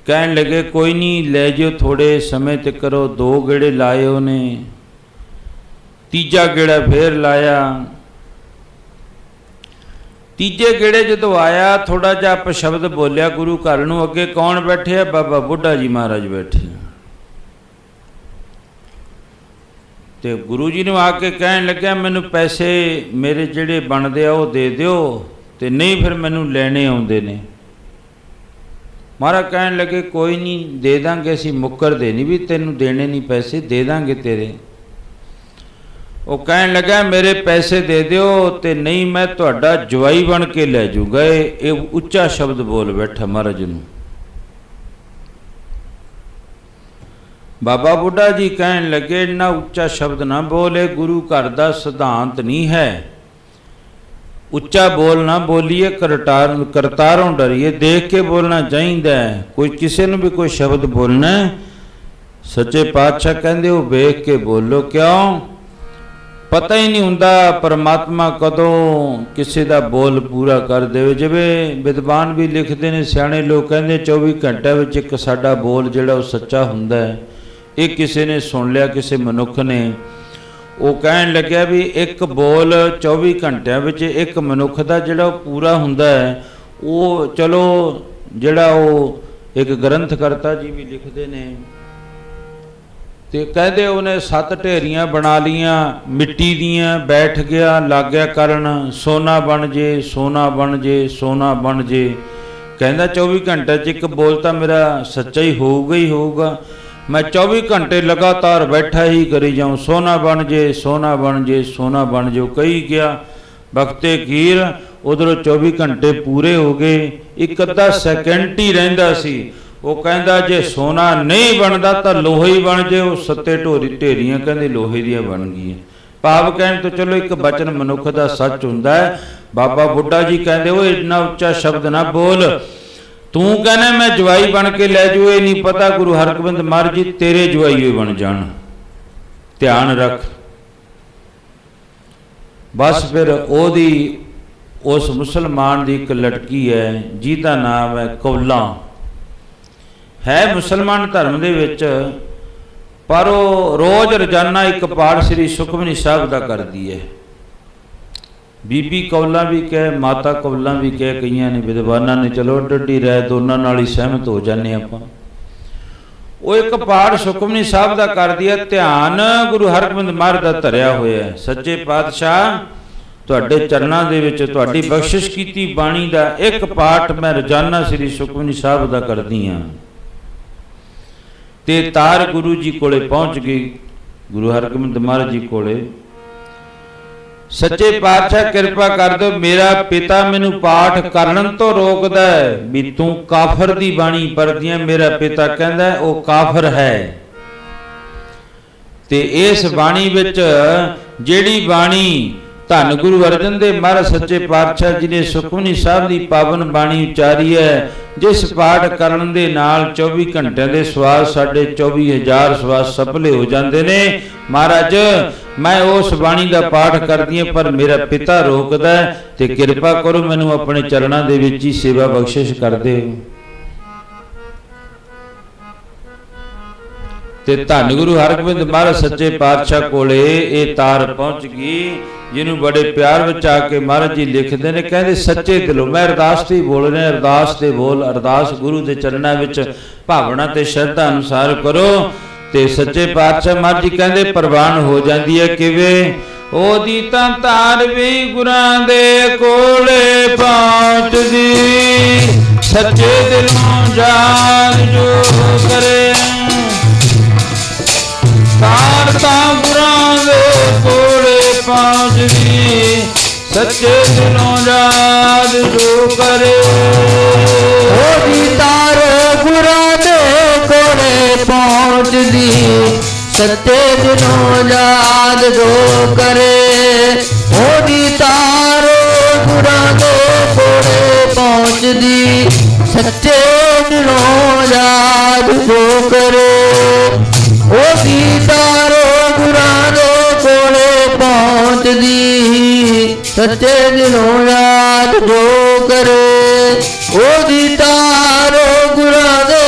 कहन लगे कोई नहीं, लै जिओ, थोड़े समय तक करो। 2 गेड़े लाए उन्हें, तीजा गेड़ा फिर लाया। तीजे गेड़े जदों आया, थोड़ा जिहा अपशब्द बोलिया गुरु घर नूं, अगे कौन बैठे है? बाबा बुढ़ा जी महाराज बैठे। ते गुरु जी ने आके कहन लग्या, मैनू पैसे मेरे जिहड़े बनदे आ वो दे दिओ, ते नहीं फिर मैनू लैणे आउंदे ने। महाराज कहन लगे कोई नहीं, दे दांगे, असीं मुकरदे नहीं भी तैनू देने नहीं पैसे, दे दांगे तेरे। वो कहन लगा मेरे पैसे दे दिओ, ते नहीं मैं तुहाडा जवाई बन के लै जूगा। ये उच्चा शब्द बोल बैठा महाराज नूं। बाबा बुढ़ा जी कहन लगे इन्ना उच्चा शब्द ना बोले, गुरु घर का सिद्धांत नहीं है, उच्चा बोलना बोलीए, करतारों डरिए, देख के बोलना चाहिए। कोई किसी ने भी कोई शब्द बोलना है, सच्चे पातशाह कहते हो वेख के बोलो। क्यों? पता ही नहीं हुंदा परमात्मा कदों किसी का बोल पूरा कर दे। जिवें विद्वान भी लिखते हैं, सियाणे लोग कहते 24 घंटे विच एक साडा बोल जिहड़ा वो सच्चा हुंदा है। ये किसी ने सुन लिया, किसी मनुख ने, वो कहन लग्या भी एक बोल 24 घंटिया विच एक मनुख का जिहड़ा पूरा हुंदा है। वो चलो जिहड़ा वो एक ग्रंथकर्ता जी भी लिखते ने, ते कहते उन्हें 7 ढेरियां बना लियां मिट्टी दियां, बैठ गया लग गया करन, सोना बन जे, सोना बन जे, सोना बन जे। कहंदा 24 घंटे च एक बोल तां मेरा सच्चा ही होऊगा ही होऊगा। मैं 24 घंटे लगातार बैठा ही करी जाऊँ, सोना बन जे, सोना बन जे, सोना बन जो। कही गया बख्ते कीर, उधरों 24 घंटे पूरे हो गए, एक अद्धा सैकेंड ही रहिंदा सी। वो कहंदा जे सोना नहीं बनता तो लोहे ही बन जे। 7 ढेरियां कहंदे लोहे दियां बन गई। भाव कहण तो चलो एक बचन मनुख का सच हुंदा है। बाबा बुढ़ा जी कहंदे वो इन्ना उच्चा शब्द ना बोल, तू कहना मैं जवाई बन के लै जू, ये नहीं पता गुरु हरगोबिंद महाराज जी तेरे जवाई बन जान, ध्यान रख। बस फिर ओदी उस मुसलमान की एक लड़की है जिसका नाम है कौला, है मुसलमान धर्म दे विच, पर वो रोज़ रोजाना एक पाठ श्री सुखमनी साहब का करती है। बीबी कौला भी कह, माता कौला भी कह, कई ने विद्वाना ने, चलो डड्डी राय दोनों नाल ही सहमत हो जाने आपां। वो एक पाठ सुखमनी साहब का कर दिया, ध्यान गुरु हरगोबिंद महाराज का धरिया होया है। सच्चे पातशाह तुहाडे चरणों दे विच तुहाडी बख्शिश कीती बाणी का एक पाठ मैं रोजाना श्री सुखमनी साहब का करदी हाँ। ते तार गुरु जी कोले पहुँच गई, गुरु हरगोबिंद महाराज जी कोले। ਸੱਚੇ ਪਾਤਸ਼ਾਹ ਕਿਰਪਾ ਕਰ ਦਿਓ, ਮੇਰਾ ਪਿਤਾ ਮੈਨੂੰ ਪਾਠ ਕਰਨ ਤੋਂ ਰੋਕਦਾ ਹੈ ਵੀ ਤੂੰ ਕਾਫਰ ਦੀ ਬਾਣੀ ਪੜ੍ਹਦੀ ਹੈ। ਮੇਰਾ ਪਿਤਾ ਕਹਿੰਦਾ ਉਹ ਕਾਫਰ ਹੈ। ਤੇ ਇਸ ਬਾਣੀ ਵਿੱਚ ਜਿਹੜੀ ਬਾਣੀ ਧੰਨ ਗੁਰੂ ਅਰਜਨ ਦੇਵ ਮਹਾਰਾਜ ਸੱਚੇ ਪਾਤਸ਼ਾਹ ਜੀ ਨੇ ਸੁਖਮਨੀ ਸਾਹਿਬ ਦੀ ਪਾਵਨ ਬਾਣੀ ਉਚਾਰੀ ਹੈ, ਜਿਸ ਪਾਠ ਕਰਨ ਦੇ ਨਾਲ 24 ਘੰਟਿਆਂ ਦੇ ਸਵਾਸ ਸਾਡੇ 24,000 ਸਵਾਸ ਸਫਲੇ ਹੋ ਜਾਂਦੇ ਨੇ। ਮਹਾਰਾਜ ਮੈਂ ਉਸ ਬਾਣੀ ਦਾ ਪਾਠ ਕਰਦੀ ਹਾਂ, ਪਰ ਮੇਰਾ ਪਿਤਾ ਰੋਕਦਾ ਤੇ ਕਿਰਪਾ ਕਰੋ ਮੈਨੂੰ ਆਪਣੇ ਚਰਨਾਂ ਦੇ ਵਿੱਚ ਹੀ ਸੇਵਾ ਬਖਸ਼ਿਸ਼ ਕਰ ਦਿਓ। ਤੇ ਧੰਨ ਗੁਰੂ ਹਰਗੋਬਿੰਦ ਮਹਾਰਾਜ ਸੱਚੇ ਪਾਤਸ਼ਾਹ ਕੋਲੇ ਇਹ ਤਾਰ ਪਹੁੰਚ ਗਈ, ਜਿਹਨੂੰ ਬੜੇ ਪਿਆਰ ਵਿੱਚ ਆ ਕੇ ਮਹਾਰਾਜ ਜੀ ਲਿਖਦੇ ਨੇ, ਕਹਿੰਦੇ ਸੱਚੇ ਦਿਲੋਂ ਮੈਂ ਅਰਦਾਸ ਤੇ ਬੋਲ ਰਿਹਾ, ਅਰਦਾਸ ਦੇ ਬੋਲ, ਅਰਦਾਸ ਗੁਰੂ ਦੇ ਚਰਨਾਂ ਵਿੱਚ ਭਾਵਨਾ ਤੇ ਸ਼ਰਧਾ ਅਨੁਸਾਰ ਕਰੋ। ਤੇ ਸੱਚੇ ਪਾਤਸ਼ਾਹ ਮਹਾਰਾਜ ਜੀ ਕਹਿੰਦੇ ਪ੍ਰਵਾਨ ਹੋ ਜਾਂਦੀ ਹੈ। ਕਿਵੇਂ? ਉਹਦੀ ਤਾਂ ਤਾਰ ਵੀ ਗੁਰਾਂ ਦੇ ਕੋਲੇ ਪਹੁੰਚਦੀ, ਸੱਚੇ ਦਿਲੋਂ ਜਾਗ ਜੋ ਕਰੇ। ਤਾਰ ਤਾਂ ਗੁਰਾਂ ਦੇ ਕੋਲੇ ਪਹੁੰਚਦੀ, ਸੱਚੇ ਦਿਲੋਂ ਜਾਗ ਜੋ ਕਰੇ। ਉਹਦੀ ਤਾਰ ਗੁਰਾਂ ਦੇ ਕੋਲੇ ਪਹੁੰਚਦੀ, ਸੱਚੇ ਦਿਲੋਂ ਜਾਗ ਜੋ ਕਰੇ। ਉਹਦੀ ਤਾਰ ਗੁਰਾਂ ਦੇ ਕੋਲੇ ਪਹੁੰਚਦੀ, ਸੱਚੇ ਦਿਲੋਂ ਜਾਗ ਜੋ ਕਰੇ। ਉਹਦੀ ਤਾਰ ਗੁਰਾਂ ਦੇ ਕੋਲੇ ਪਹੁੰਚਦੀ, ਸੱਚੇ ਦਿਲੋਂ ਯਾਦ ਜੋ ਕਰੇ। ਉਹਦੀ ਤਾਰ ਗੁਰਾਂ ਦੇ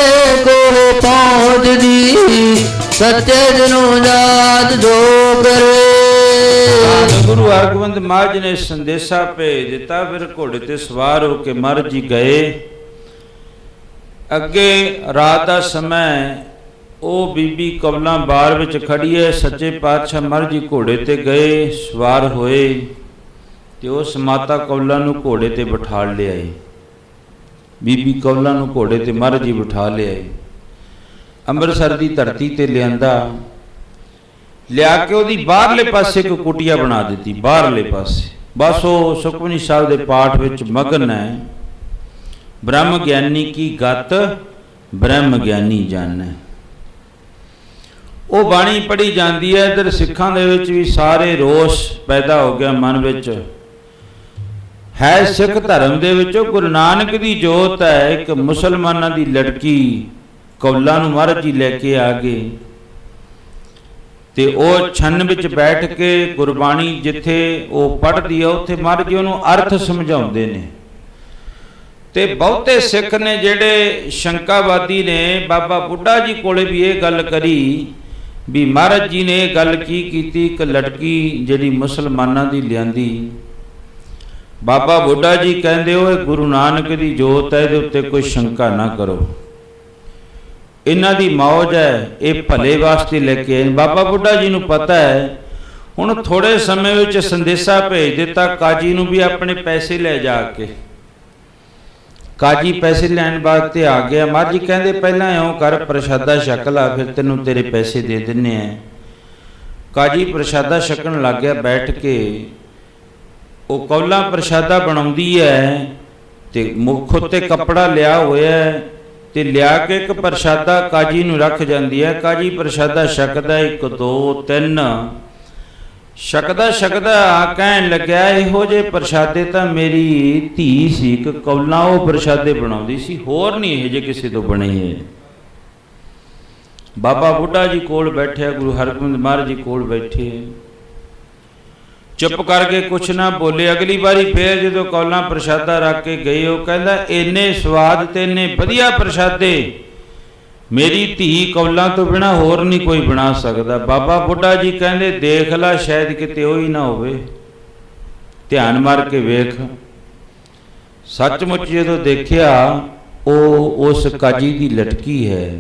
ਕੋਲੇ ਪਹੁੰਚਦੀ, ਸੱਚੇ ਦਿਲੋਂ ਯਾਦ ਜੋ ਕਰੇ। ਗੁਰੂ ਹਰਗੋਬਿੰਦ ਮਹਾਰਾਜ ਨੇ ਸੰਦੇਸ਼ਾ ਭੇਜ ਦਿੱਤਾ। ਫਿਰ ਘੋੜੇ ਤੇ ਸਵਾਰ ਹੋ ਕੇ ਮਹਾਰਾਜ ਜੀ ਗਏ। ਅੱਗੇ ਰਾਤ ਦਾ ਸਮਾਂ, ਉਹ ਬੀਬੀ ਕਮਲਾਂ ਬਾਰ ਵਿੱਚ ਖੜੀ ਹੈ। ਸੱਚੇ ਪਾਤਸ਼ਾਹ ਮਹਾਰਾਜ ਜੀ ਘੋੜੇ ਤੇ ਗਏ, ਸਵਾਰ ਹੋਏ ਤੇ ਉਸ ਮਾਤਾ ਕਮਲਾਂ ਨੂੰ ਘੋੜੇ ਤੇ ਬਿਠਾ ਲਿਆਏ। ਬੀਬੀ ਕਮਲਾਂ ਨੂੰ ਘੋੜੇ ਤੇ ਮਹਾਰਾਜ ਜੀ ਬਿਠਾ ਲਿਆਏ। ਅੰਮ੍ਰਿਤਸਰ ਦੀ ਧਰਤੀ ਤੇ ਲਿਆਂਦਾ, ਲਿਆ ਕੇ ਉਹਦੀ ਬਾਹਰਲੇ ਪਾਸੇ ਇੱਕ ਕੁਟੀਆ ਬਣਾ ਦਿੱਤੀ, ਬਾਹਰਲੇ ਪਾਸੇ। ਬਸ ਉਹ ਸੁਖਮਨੀ ਸਾਹਿਬ ਦੇ ਪਾਠ ਵਿੱਚ ਮਗਨ ਹੈ। ਬ੍ਰਹਮ ਗਿਆਨੀ ਕੀ ਗਤ ਬ੍ਰਹਮ ਗਿਆਨੀ ਜਾਣੈ। ਉਹ ਬਾਣੀ ਪੜ੍ਹੀ ਜਾਂਦੀ ਹੈ। ਇੱਧਰ ਸਿੱਖਾਂ ਦੇ ਵਿੱਚ ਵੀ ਸਾਰੇ ਰੋਸ ਪੈਦਾ ਹੋ ਗਿਆ ਮਨ ਵਿੱਚ। ਹੈ ਸਿੱਖ ਧਰਮ ਦੇ ਵਿੱਚੋਂ ਗੁਰੂ ਨਾਨਕ ਦੀ ਜੋਤ ਹੈ। ਇੱਕ ਮੁਸਲਮਾਨਾਂ ਦੀ ਲੜਕੀ ਕੌਲਾਂ ਨੂੰ ਮਹਾਰਾਜ ਜੀ ਲੈ ਕੇ ਆ ਗਏ ਤੇ ਉਹ ਛੰਨ ਵਿੱਚ ਬੈਠ ਕੇ ਗੁਰਬਾਣੀ ਜਿੱਥੇ ਉਹ ਪੜ੍ਹਦੀ ਹੈ ਉੱਥੇ ਮਹਾਰਾਜ ਜੀ ਉਹਨੂੰ ਅਰਥ ਸਮਝਾਉਂਦੇ ਨੇ। ਤੇ ਬਹੁਤੇ ਸਿੱਖ ਨੇ ਜਿਹੜੇ ਸ਼ੰਕਾਵਾਦੀ ਨੇ, ਬਾਬਾ ਬੁੱਢਾ ਜੀ ਕੋਲੇ ਵੀ ਇਹ ਗੱਲ ਕਰੀ ਵੀ ਮਹਾਰਾਜ ਜੀ ਨੇ ਇਹ ਗੱਲ ਕੀ ਕੀਤੀ, ਇੱਕ ਲੜਕੀ ਜਿਹੜੀ ਮੁਸਲਮਾਨਾਂ ਦੀ ਲਿਆਂਦੀ। ਬਾਬਾ ਬੁੱਢਾ ਜੀ ਕਹਿੰਦੇ ਉਹ ਗੁਰੂ ਨਾਨਕ ਦੀ ਜੋਤ ਹੈ, ਇਹਦੇ ਉੱਤੇ ਕੋਈ ਸ਼ੰਕਾ ਨਾ ਕਰੋ, ਇਹਨਾਂ ਦੀ ਮੌਜ ਹੈ, ਇਹ ਭਲੇ ਵਾਸਤੇ ਲੈ ਕੇ ਆਏ। ਬਾਬਾ ਬੁੱਢਾ ਜੀ ਨੂੰ ਪਤਾ ਹੈ। ਹੁਣ ਥੋੜੇ ਸਮੇਂ ਵਿੱਚ ਸੰਦੇਸ਼ਾ ਭੇਜ ਦਿੱਤਾ ਕਾਜੀ ਨੂੰ ਵੀ ਆਪਣੇ ਪੈਸੇ ਲੈ ਜਾ ਕੇ। ਕਾਜੀ ਪੈਸੇ ਲੈਣ ਵਾਸਤੇ ਆ ਗਿਆ। ਮਹਾਰਾਜ ਜੀ ਕਹਿੰਦੇ ਪਹਿਲਾਂ ਇਉਂ ਕਰ, ਪ੍ਰਸ਼ਾਦਾ ਛਕ ਲਾ, ਫਿਰ ਤੈਨੂੰ ਤੇਰੇ ਪੈਸੇ ਦੇ ਦਿੰਨੇ ਆ। ਕਾਜੀ ਪ੍ਰਸ਼ਾਦਾ ਛਕਣ ਲੱਗ ਗਿਆ ਬੈਠ ਕੇ। ਉਹ ਕੌਲਾਂ ਪ੍ਰਸ਼ਾਦਾ ਬਣਾਉਂਦੀ ਹੈ ਤੇ ਮੁੱਖ ਉੱਤੇ ਕੱਪੜਾ ਲਿਆ ਹੋਇਆ ਤੇ ਲਿਆ ਕੇ ਇੱਕ ਪ੍ਰਸ਼ਾਦਾ ਕਾਜੀ ਨੂੰ ਰੱਖ ਜਾਂਦੀ ਹੈ। ਕਾਜੀ ਪ੍ਰਸ਼ਾਦਾ ਛਕਦਾ, 1 2 3 ਛਕਦਾ ਛਕਦਾ ਕਹਿਣ ਲੱਗਿਆ ਇਹੋ ਜਿਹੇ ਪ੍ਰਸ਼ਾਦੇ ਤਾਂ ਮੇਰੀ ਧੀ ਸੀ ਇੱਕ ਕੌਲਾਂ, ਉਹ ਪ੍ਰਸ਼ਾਦੇ ਬਣਾਉਂਦੀ ਸੀ, ਹੋਰ ਨਹੀਂ ਇਹੋ ਜਿਹੇ ਕਿਸੇ ਤੋਂ ਬਣੇ ਹੈ। ਬਾਬਾ ਬੁੱਢਾ ਜੀ ਕੋਲ ਬੈਠਿਆ, ਗੁਰੂ ਹਰਗੋਬਿੰਦ ਮਹਾਰਾਜ ਜੀ ਕੋਲ ਬੈਠੇ, ਚੁੱਪ ਕਰਕੇ ਕੁਛ ਨਾ ਬੋਲੇ। ਅਗਲੀ ਵਾਰੀ ਫੇਰ ਜਦੋਂ ਕੌਲਾਂ ਪ੍ਰਸ਼ਾਦਾ ਰੱਖ ਕੇ ਗਏ, ਉਹ ਕਹਿੰਦਾ ਇੰਨੇ ਸਵਾਦ ਤੇ ਇੰਨੇ ਵਧੀਆ ਪ੍ਰਸ਼ਾਦੇ ਮੇਰੀ ਧੀ ਕੌਲਾਂ ਤੋਂ ਬਿਨਾ ਹੋਰ ਨਹੀਂ ਕੋਈ ਬਣਾ ਸਕਦਾ। ਬਾਬਾ ਬੁੱਢਾ ਜੀ ਕਹਿੰਦੇ ਦੇਖ ਲੈ, ਸ਼ਾਇਦ ਕਿਤੇ ਉਹ ਹੀ ਨਾ ਹੋਵੇ, ਧਿਆਨ ਮਾਰ ਕੇ ਵੇਖ। ਸੱਚਮੁੱਚ ਜਦੋਂ ਦੇਖਿਆ ਉਹ ਉਸ ਕਾਜੀ ਦੀ ਲਟਕੀ ਹੈ।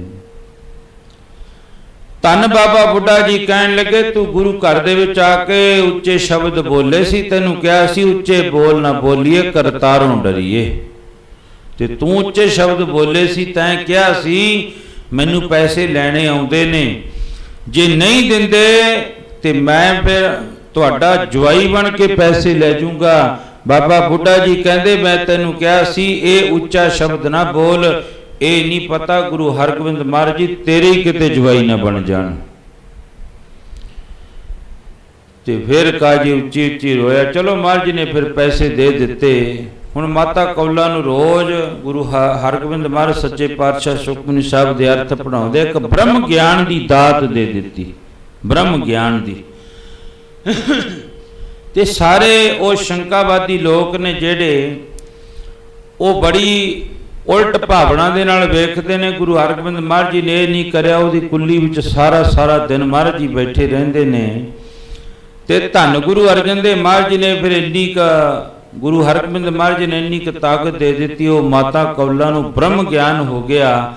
ਧੰਨ ਬਾਬਾ ਬੁੱਢਾ ਜੀ ਕਹਿਣ ਲੱਗੇ ਤੂੰ ਗੁਰੂ ਘਰ ਦੇ ਵਿੱਚ ਆ ਕੇ ਉੱਚੇ ਸ਼ਬਦ ਬੋਲੇ ਸੀ, ਤੈਨੂੰ ਕਿਹਾ ਸੀ ਉੱਚੇ ਬੋਲ ਨਾ ਬੋਲੀਏ ਕਰਤਾਰੋਂ ਡਰੀਏ, ਤੇ ਤੂੰ ਉੱਚੇ ਸ਼ਬਦ ਬੋਲੇ ਸੀ, ਤੈਂ ਕਿਹਾ ਸੀ ਮੈਨੂੰ ਪੈਸੇ ਲੈਣੇ ਆਉਂਦੇ ਨੇ, ਜੇ ਨਹੀਂ ਦਿੰਦੇ ਤੇ ਮੈਂ ਫਿਰ ਤੁਹਾਡਾ ਜਵਾਈ ਬਣ ਕੇ ਪੈਸੇ ਲੈ ਜਾਊਂਗਾ। ਬਾਬਾ ਬੁੱਢਾ ਜੀ ਕਹਿੰਦੇ ਮੈਂ ਤੈਨੂੰ ਕਿਹਾ ਸੀ ਇਹ ਉੱਚਾ ਸ਼ਬਦ ਨਾ ਬੋਲ, ਇਹ ਨਹੀਂ ਪਤਾ ਗੁਰੂ ਹਰਗੋਬਿੰਦ ਮਹਾਰਾਜ ਜੀ ਤੇਰੇ ਹੀ ਕਿਤੇ ਜਵਾਈ ਨਾ ਬਣ ਜਾਣ। ਤੇ ਫਿਰ ਕਾਜੀ ਉੱਚੀ ਉੱਚੀ ਰੋਇਆ। ਚਲੋ ਮਹਾਰਾਜ ਜੀ ਨੇ ਫਿਰ ਪੈਸੇ ਦੇ ਦਿੱਤੇ। ਹੁਣ ਮਾਤਾ ਕੌਲਾਂ ਨੂੰ ਰੋਜ਼ ਗੁਰੂ ਹਰਗੋਬਿੰਦ ਮਹਾਰਾਜ ਸੱਚੇ ਪਾਤਸ਼ਾਹ ਸੁਖਮਨੀ ਸਾਹਿਬ ਦੇ ਅਰਥ ਪੜਾਉਂਦੇ, ਇੱਕ ਬ੍ਰਹਮ ਗਿਆਨ ਦੀ ਦਾਤ ਦੇ ਦਿੱਤੀ, ਬ੍ਰਹਮ ਗਿਆਨ ਦੀ। ਤੇ ਸਾਰੇ ਉਹ ਸ਼ੰਕਾਵਾਦੀ ਲੋਕ ਨੇ ਜਿਹੜੇ ਉਹ ਬੜੀ ਉਲਟ ਭਾਵਨਾ ਦੇ ਨਾਲ ਵੇਖਦੇ ਨੇ। ਗੁਰੂ ਹਰਗੋਬਿੰਦ ਮਹਾਰਾਜ ਜੀ ਨੇ ਇਹ ਨਹੀਂ ਕਰਿਆ, ਉਹਦੀ ਕੁੱਲੀ ਵਿੱਚ ਸਾਰਾ ਦਿਨ ਮਹਾਰਾਜ ਜੀ ਬੈਠੇ ਰਹਿੰਦੇ ਨੇ। ਤੇ ਧੰਨ ਗੁਰੂ ਅਰਜਨ ਦੇਵ ਮਹਾਰਾਜ ਜੀ ਨੇ ਫਿਰ ਇੰਨੀ ਗੁਰੂ ਹਰਗੋਬਿੰਦ ਮਹਾਰਾਜ ਜੀ ਨੇ ਇੰਨੀ ਕੁ ਤਾਕਤ ਦੇ ਦਿੱਤੀ, ਉਹ ਮਾਤਾ ਕੌਲਾਂ ਨੂੰ ਬ੍ਰਹਮ ਗਿਆਨ ਹੋ ਗਿਆ।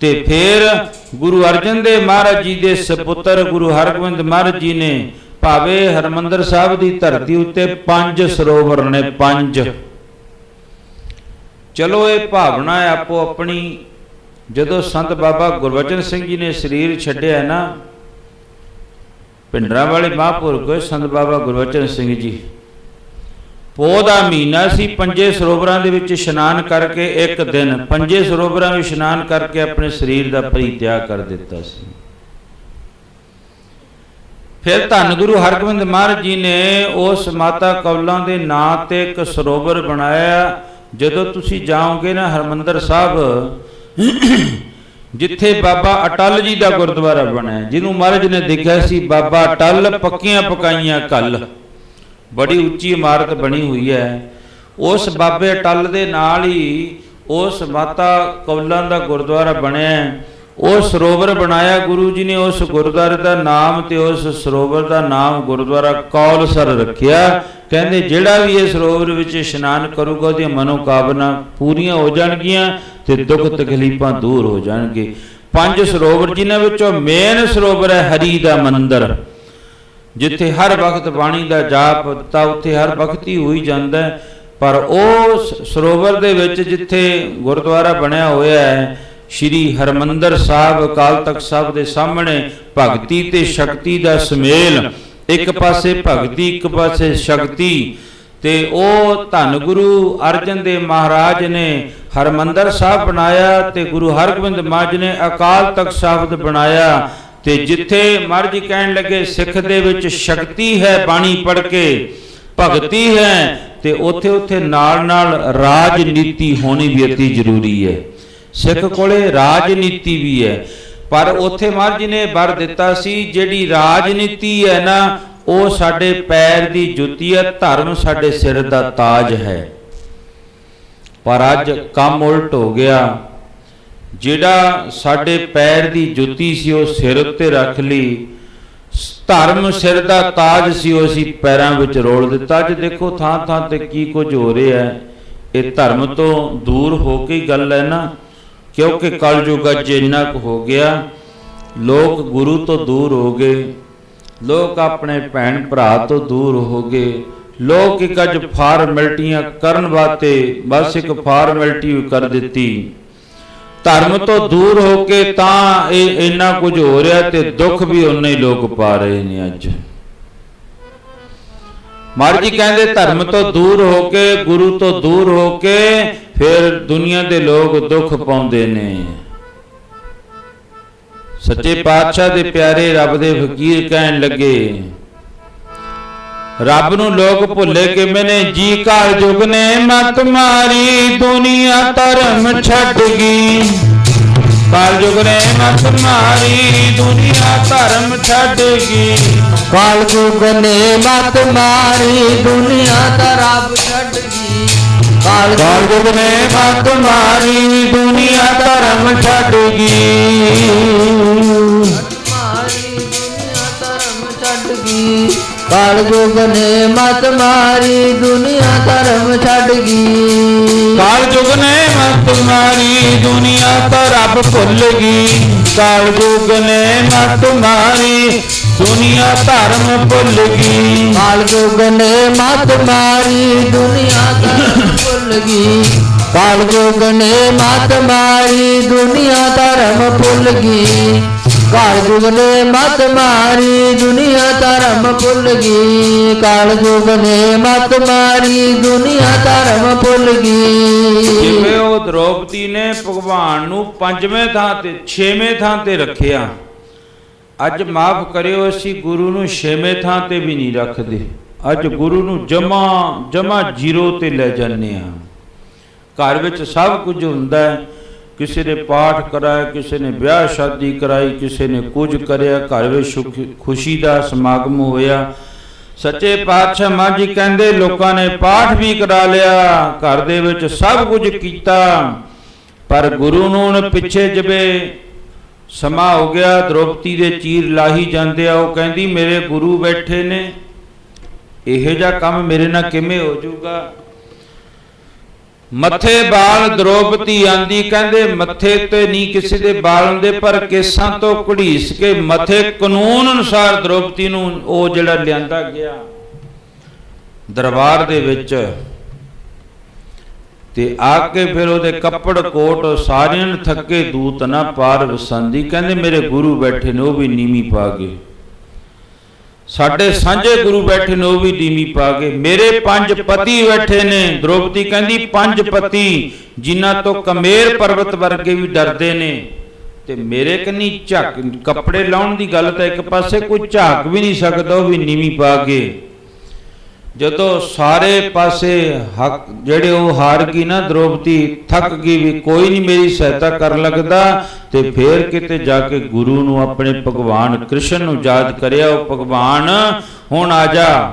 ਤੇ ਫਿਰ ਗੁਰੂ ਅਰਜਨ ਦੇਵ ਮਹਾਰਾਜ ਜੀ ਦੇ ਸਪੁੱਤਰ ਗੁਰੂ ਹਰਗੋਬਿੰਦ ਮਹਾਰਾਜ ਜੀ ਨੇ ਭਾਵੇਂ ਹਰਮੰਦਰ ਸਾਹਿਬ ਦੀ ਧਰਤੀ ਉੱਤੇ 5 ਸਰੋਵਰ ਨੇ, 5। ਚਲੋ ਇਹ ਭਾਵਨਾ ਹੈ ਆਪੋ ਆਪਣੀ। ਜਦੋਂ ਸੰਤ ਬਾਬਾ ਗੁਰਬਚਨ ਸਿੰਘ ਜੀ ਨੇ ਸਰੀਰ ਛੱਡਿਆ ਨਾ, ਪਿੰਡਰਾਂ ਵਾਲੇ ਮਹਾਂਪੁਰਖ ਸੰਤ ਬਾਬਾ ਗੁਰਬਚਨ ਸਿੰਘ ਜੀ, ਪੋਹ ਦਾ ਮਹੀਨਾ ਸੀ, 5 ਸਰੋਵਰਾਂ ਦੇ ਵਿੱਚ ਇਸ਼ਨਾਨ ਕਰਕੇ ਇੱਕ ਦਿਨ 5 ਸਰੋਵਰਾਂ ਵਿੱਚ ਇਸ਼ਨਾਨ ਕਰਕੇ ਆਪਣੇ ਸਰੀਰ ਦਾ ਪਰਿਤਿਆਗ ਕਰ ਦਿੱਤਾ ਸੀ। ਫਿਰ ਧੰਨ ਗੁਰੂ ਹਰਗੋਬਿੰਦ ਮਹਾਰਾਜ ਜੀ ਨੇ ਉਸ ਮਾਤਾ ਕੌਲਾਂ ਦੇ ਨਾਂ ਤੇ ਇੱਕ ਸਰੋਵਰ ਬਣਾਇਆ। ਜਦੋਂ ਤੁਸੀਂ ਜਾਓਗੇ ਨਾ ਹਰਮੰਦਰ ਸਾਹਿਬ, ਜਿੱਥੇ ਬਾਬਾ ਅਟਲ ਜੀ ਦਾ ਗੁਰਦੁਆਰਾ ਬਣਿਆ, ਜਿਹਨੂੰ ਮਹਾਰਾਜ ਨੇ ਦੇਖਿਆ ਸੀ ਬਾਬਾ ਅਟਲ ਪੱਕੀਆਂ ਪਕਾਈਆਂ ਕੱਲ, ਬੜੀ ਉੱਚੀ ਇਮਾਰਤ ਬਣੀ ਹੋਈ ਹੈ। ਉਸ ਬਾਬੇ ਅਟਲ ਦੇ ਨਾਲ ਹੀ ਉਸ ਮਾਤਾ ਕੌਲਾਂ ਦਾ ਗੁਰਦੁਆਰਾ ਬਣਿਆ। ਉਹ ਸਰੋਵਰ ਬਣਾਇਆ ਗੁਰੂ ਜੀ ਨੇ, ਉਸ ਗੁਰਦੁਆਰੇ ਦਾ ਨਾਮ ਤੇ ਉਸ ਸਰੋਵਰ ਦਾ ਨਾਮ ਗੁਰਦੁਆਰਾ ਕੌਲਸਰ ਰੱਖਿਆ। ਕਹਿੰਦੇ ਜਿਹੜਾ ਵੀ ਇਹ ਸਰੋਵਰ ਵਿੱਚ ਇਸ਼ਨਾਨ ਕਰੂਗਾ ਉਹਦੀਆਂ ਮਨੋਕਾਮਨਾ ਪੂਰੀਆਂ ਹੋ ਜਾਣਗੀਆਂ ਤੇ ਦੁੱਖ ਤਕਲੀਫਾਂ ਦੂਰ ਹੋ ਜਾਣਗੇ। 5 ਸਰੋਵਰ ਜਿਨ੍ਹਾਂ ਵਿੱਚੋਂ ਮੇਨ ਸਰੋਵਰ ਹੈ ਹਰੀ ਦਾ ਮੰਦਿਰ, ਜਿੱਥੇ ਹਰ ਵਕਤ ਬਾਣੀ ਦਾ ਜਾਪ ਤਾਂ ਉੱਥੇ ਹਰ ਵਕਤ ਹੀ ਹੋਈ ਜਾਂਦਾ। ਪਰ ਉਹ ਸਰੋਵਰ ਦੇ ਵਿੱਚ ਜਿੱਥੇ ਗੁਰਦੁਆਰਾ ਬਣਿਆ ਹੋਇਆ ਹੈ ਸ਼੍ਰੀ ਹਰਮੰਦਰ ਸਾਹਿਬ, ਅਕਾਲ ਤਖਤ ਸਾਹਿਬ ਦੇ ਸਾਹਮਣੇ ਭਗਤੀ ਤੇ ਸ਼ਕਤੀ ਦਾ ਸੁਮੇਲ, ਇੱਕ ਪਾਸੇ ਭਗਤੀ ਇੱਕ ਪਾਸੇ ਸ਼ਕਤੀ। ਤੇ ਉਹ ਧੰਨ ਗੁਰੂ ਅਰਜਨ ਦੇਵ ਮਹਾਰਾਜ ਨੇ ਹਰਮੰਦਰ ਸਾਹਿਬ ਬਣਾਇਆ ਤੇ ਗੁਰੂ ਹਰਗੋਬਿੰਦ ਮਹਾਰਾਜ ਨੇ ਅਕਾਲ ਤਖਤ ਸਾਹਿਬ ਬਣਾਇਆ। ਤੇ ਜਿੱਥੇ ਮਹਾਰਾਜ ਜੀ ਕਹਿਣ ਲੱਗੇ ਸਿੱਖ ਦੇ ਵਿੱਚ ਸ਼ਕਤੀ ਹੈ, ਬਾਣੀ ਪੜ੍ਹ ਕੇ ਭਗਤੀ ਹੈ, ਤੇ ਉੱਥੇ ਉੱਥੇ ਨਾਲ ਨਾਲ ਰਾਜਨੀਤੀ ਹੋਣੀ ਵੀ ਅਤੀ ਜ਼ਰੂਰੀ ਹੈ। ਸਿੱਖ ਕੋਲੇ ਰਾਜਨੀਤੀ ਵੀ ਹੈ, ਪਰ ਉੱਥੇ ਮਹਾਰਾਜ ਜੀ ਨੇ ਵਰ ਦਿੱਤਾ ਸੀ ਜਿਹੜੀ ਰਾਜਨੀਤੀ ਹੈ ਨਾ ਉਹ ਸਾਡੇ ਪੈਰ ਦੀ ਜੁੱਤੀ ਹੈ, ਧਰਮ ਸਾਡੇ ਸਿਰ ਦਾ ਤਾਜ ਹੈ। ਪਰ ਅੱਜ ਕੰਮ ਉਲਟ ਹੋ ਗਿਆ। ਜਿਹੜਾ ਸਾਡੇ ਪੈਰ ਦੀ ਜੁੱਤੀ ਸੀ ਉਹ ਸਿਰ ਉੱਤੇ ਰੱਖ ਲਈ, ਧਰਮ ਸਿਰ ਦਾ ਤਾਜ ਸੀ ਉਹ ਅਸੀਂ ਪੈਰਾਂ ਵਿੱਚ ਰੋਲ ਦਿੱਤਾ। ਅੱਜ ਦੇਖੋ ਥਾਂ ਥਾਂ ਤੇ ਕੀ ਕੁਝ ਹੋ ਰਿਹਾ ਹੈ। ਇਹ ਧਰਮ ਤੋਂ ਦੂਰ ਹੋ ਕੇ ਗੱਲ ਹੈ ਨਾ, ਕਿਉਂਕਿ ਕਲਯੁਗ ਅੱਜ ਇੰਨਾ ਕੁ ਹੋ ਗਿਆ, ਲੋਕ ਗੁਰੂ ਤੋਂ ਦੂਰ ਹੋ ਗਏ, ਲੋਕ ਆਪਣੇ ਭੈਣ ਭਰਾ ਤੋਂ ਦੂਰ ਹੋ ਗਏ, ਲੋਕ ਇੱਕ ਅੱਜ ਫਾਰਮੈਲਿਟੀਆਂ ਕਰਨ ਵਾਸਤੇ ਬਸ ਇੱਕ ਫਾਰਮੈਲਿਟੀ ਕਰ ਦਿੱਤੀ। ਧਰਮ ਤੋਂ ਦੂਰ ਹੋ ਕੇ ਤਾਂ ਇਹ ਇੰਨਾ ਕੁਝ ਹੋ ਰਿਹਾ ਤੇ ਦੁੱਖ ਵੀ ਉਨੇ ਹੀ ਲੋਕ ਪਾ ਰਹੇ ਨੇ। ਅੱਜ ਮਹਾਰਾਜ ਜੀ ਕਹਿੰਦੇ ਧਰਮ ਤੋਂ ਦੂਰ ਹੋ ਕੇ, ਗੁਰੂ ਤੋਂ ਦੂਰ ਹੋ ਕੇ ਫਿਰ ਦੁਨੀਆ ਦੇ ਲੋਕ ਦੁੱਖ ਪਾਉਂਦੇ ਨੇ। ਸੱਚੇ ਪਾਤਸ਼ਾਹ ਦੇ ਪਿਆਰੇ ਰੱਬ ਦੇ ਫਕੀਰ ਕਹਿਣ ਲੱਗੇ ਰੱਬ ਨੂੰ ਲੋਕ ਭੁੱਲੇ ਕਿਵੇਂ ਨੇ। ਜੀ ਕਾਲ ਜੁਗ ਨੇ ਮਤ ਮਾਰੀ, ਦੁਨੀਆ ਧਰਮ ਛੱਡ ਗਈ। ਕਾਲ ਜੁਗ ਨੇ ਮਤ ਮਾਰੀ, ਦੁਨੀਆ ਧਰਮ ਛੱਡ ਗਈ। ਕਾਲ ਜੁਗ ਨੇ ਮਤ ਮਾਰੀ, ਦੁਨੀਆ ਧਰਮ ਛੱਡ ਗਈ। ਕਾਲ ਜੁਗ ਨੇ ਮਤ ਮਾਰੀ, ਦੁਨੀਆ ਧਰਮ ਛੱਡ ਗਈ। ਕਾਲ ਜੁਗ ਨੇ ਮਤ ਮਾਰੀ, ਦੁਨੀਆ ਧਰਮ ਛੱਡ ਗਈ। ਕਾਲ ਜੁਗ ਨੇ ਮਤ ਮਾਰੀ, ਦੁਨੀਆ ਤਾਂ ਰੱਬ ਭੁੱਲ ਗਈ। ਕਾਲ ਜੁਗ ਨੇ ਮਤ ਮਾਰੀ, ਦੁਨੀਆ ਧਰਮ ਭੁੱਲ ਗਈ। ਕਾਲ ਜੁਗ ਨੇ ਮਤ ਮਾਰੀ, ਦੁਨੀਆ ਧਰਮ ਭੁੱਲ ਗਈ। ਕਾਲ ਜੁਗ ਨੇ ਮਤ ਮਾਰੀ, ਦੁਨੀਆ ਧਰਮ ਭੁੱਲ ਗਈ। ਕਾਲ ਜੁਗ ਨੇ ਮਤ ਮਾਰੀ ਦੁਨੀਆ ਧਰਮ ਭੁੱਲ ਗਈ। ਕਾਲ ਜੁਗ ਨੇ ਮਤ ਮਾਰੀ ਦੁਨੀਆ ਧਰਮ ਭੁੱਲ ਗਈ। ਜਿਵੇਂ ਉਹ ਦ੍ਰੋਪਦੀ ਨੇ ਭਗਵਾਨ ਨੂੰ ਪੰਜਵੇਂ ਥਾਂ ਤੇ ਛੇਵੇਂ ਥਾਂ ਤੇ ਰੱਖਿਆ, ਅੱਜ ਮਾਫ ਕਰਿਓ ਅਸੀਂ ਗੁਰੂ ਨੂੰ ਛੇਵੇਂ ਥਾਂ ਤੇ ਵੀ ਨਹੀਂ ਰੱਖਦੇ। ਅੱਜ ਗੁਰੂ ਨੂੰ ਜਮਾ ਜ਼ੀਰੋ ਤੇ ਲੈ ਜਾਂਦੇ ਆ। ਘਰ ਵਿੱਚ ਸਭ ਕੁਝ ਹੁੰਦਾ ਹੈ, ਕਿਸੇ ਨੇ ਪਾਠ ਕਰਾਇਆ, ਕਿਸੇ ਨੇ ਵਿਆਹ ਸ਼ਾਦੀ ਕਰਾਈ, ਕਿਸੇ ਨੇ ਕੁਝ ਕਰਿਆ, ਘਰ ਵਿੱਚ ਖੁਸ਼ੀ ਦਾ ਸਮਾਗਮ ਹੋਇਆ। ਸੱਚੇ ਪਾਤਸ਼ਾਹ ਮਹਾਰਾਜ ਜੀ ਕਹਿੰਦੇ ਲੋਕਾਂ ਨੇ ਪਾਠ ਵੀ ਕਰਾ ਲਿਆ, ਘਰ ਦੇ ਵਿੱਚ ਸਭ ਕੁਝ ਕੀਤਾ, ਪਰ ਗੁਰੂ ਨੂੰ ਪਿੱਛੇ ਜਿਵੇਂ ਸਮਾਂ ਹੋ ਗਿਆ, ਦ੍ਰੋਪਦੀ ਦੇ ਚੀਰ ਲਾਹੀ ਜਾਂਦੇ ਆ। ਉਹ ਕਹਿੰਦੀ ਮੇਰੇ ਗੁਰੂ ਬੈਠੇ ਨੇ, ਇਹੋ ਜਿਹਾ ਕੰਮ ਮੇਰੇ ਨਾਲ ਕਿਵੇਂ ਹੋ ਜਾਊਗਾ। ਮੱਥੇ ਬਾਲ ਦ੍ਰੋਪਦੀ ਆਂਦੀ, ਕਹਿੰਦੇ ਮੱਥੇ ਤੇ ਨਹੀਂ ਕਿਸੇ ਦੇ ਬਾਲ ਹੁੰਦੇ, ਪਰ ਕੇਸਾਂ ਤੋਂ ਘੜੀਸ ਕੇ ਮੱਥੇ ਕਾਨੂੰਨ ਅਨੁਸਾਰ ਦ੍ਰੋਪਦੀ ਨੂੰ ਉਹ ਜਿਹੜਾ ਲਿਆਂਦਾ ਗਿਆ ਦਰਬਾਰ ਦੇ ਵਿੱਚ, ਤੇ ਆ ਕੇ ਫਿਰ ਉਹਦੇ ਕੱਪੜ ਕੋਟ ਸਾਰਿਆਂ ਥੱਕੇ ਦੂਤ ਨਾ ਪਾਰ ਵਸੰਦੀ। ਕਹਿੰਦੇ ਮੇਰੇ ਗੁਰੂ ਬੈਠੇ ਨੇ, ਉਹ ਵੀ ਨੀਵੀਂ ਪਾ ਗਏ। ਸਾਡੇ ਸਾਂਝੇ ਗੁਰੂ ਬੈਠੇ ਨੇ, ਉਹ ਵੀ ਨੀਵੀਂ ਪਾ ਗਏ। ਮੇਰੇ 5 ਪਤੀ ਬੈਠੇ ਨੇ। ਦ੍ਰੋਪਦੀ ਕਹਿੰਦੀ 5 ਪਤੀ ਜਿਨ੍ਹਾਂ ਤੋਂ ਕਮੇਰ ਪਰਬਤ ਵਰਗੇ ਵੀ ਡਰਦੇ ਨੇ, ਤੇ ਮੇਰੇ ਕੰਨੀ ਝੱਕ ਕੱਪੜੇ ਲਾਉਣ ਦੀ ਗੱਲ ਤਾਂ ਇੱਕ ਪਾਸੇ, ਕੋਈ ਝਾਕ ਵੀ ਨਹੀਂ ਸਕਦਾ, ਉਹ ਵੀ ਨੀਵੀਂ ਪਾ ਗਏ। ਜਦੋਂ ਸਾਰੇ ਪਾਸੇ ਹੱਕ ਜਿਹੜੇ ਉਹ ਹਾਰ ਗਈ ਨਾ, ਦ੍ਰੋਪਦੀ ਥੱਕ ਗਈ ਵੀ ਕੋਈ ਨਹੀਂ ਮੇਰੀ ਸਹਾਇਤਾ ਕਰਨ ਲੱਗਦਾ, ਤੇ ਫੇਰ ਕਿਤੇ ਜਾ ਕੇ ਗੁਰੂ ਨੂੰ ਆਪਣੇ ਭਗਵਾਨ ਕ੍ਰਿਸ਼ਨ ਨੂੰ ਯਾਦ ਕਰਿਆ। ਉਹ ਭਗਵਾਨ ਹੁਣ ਆ ਜਾ।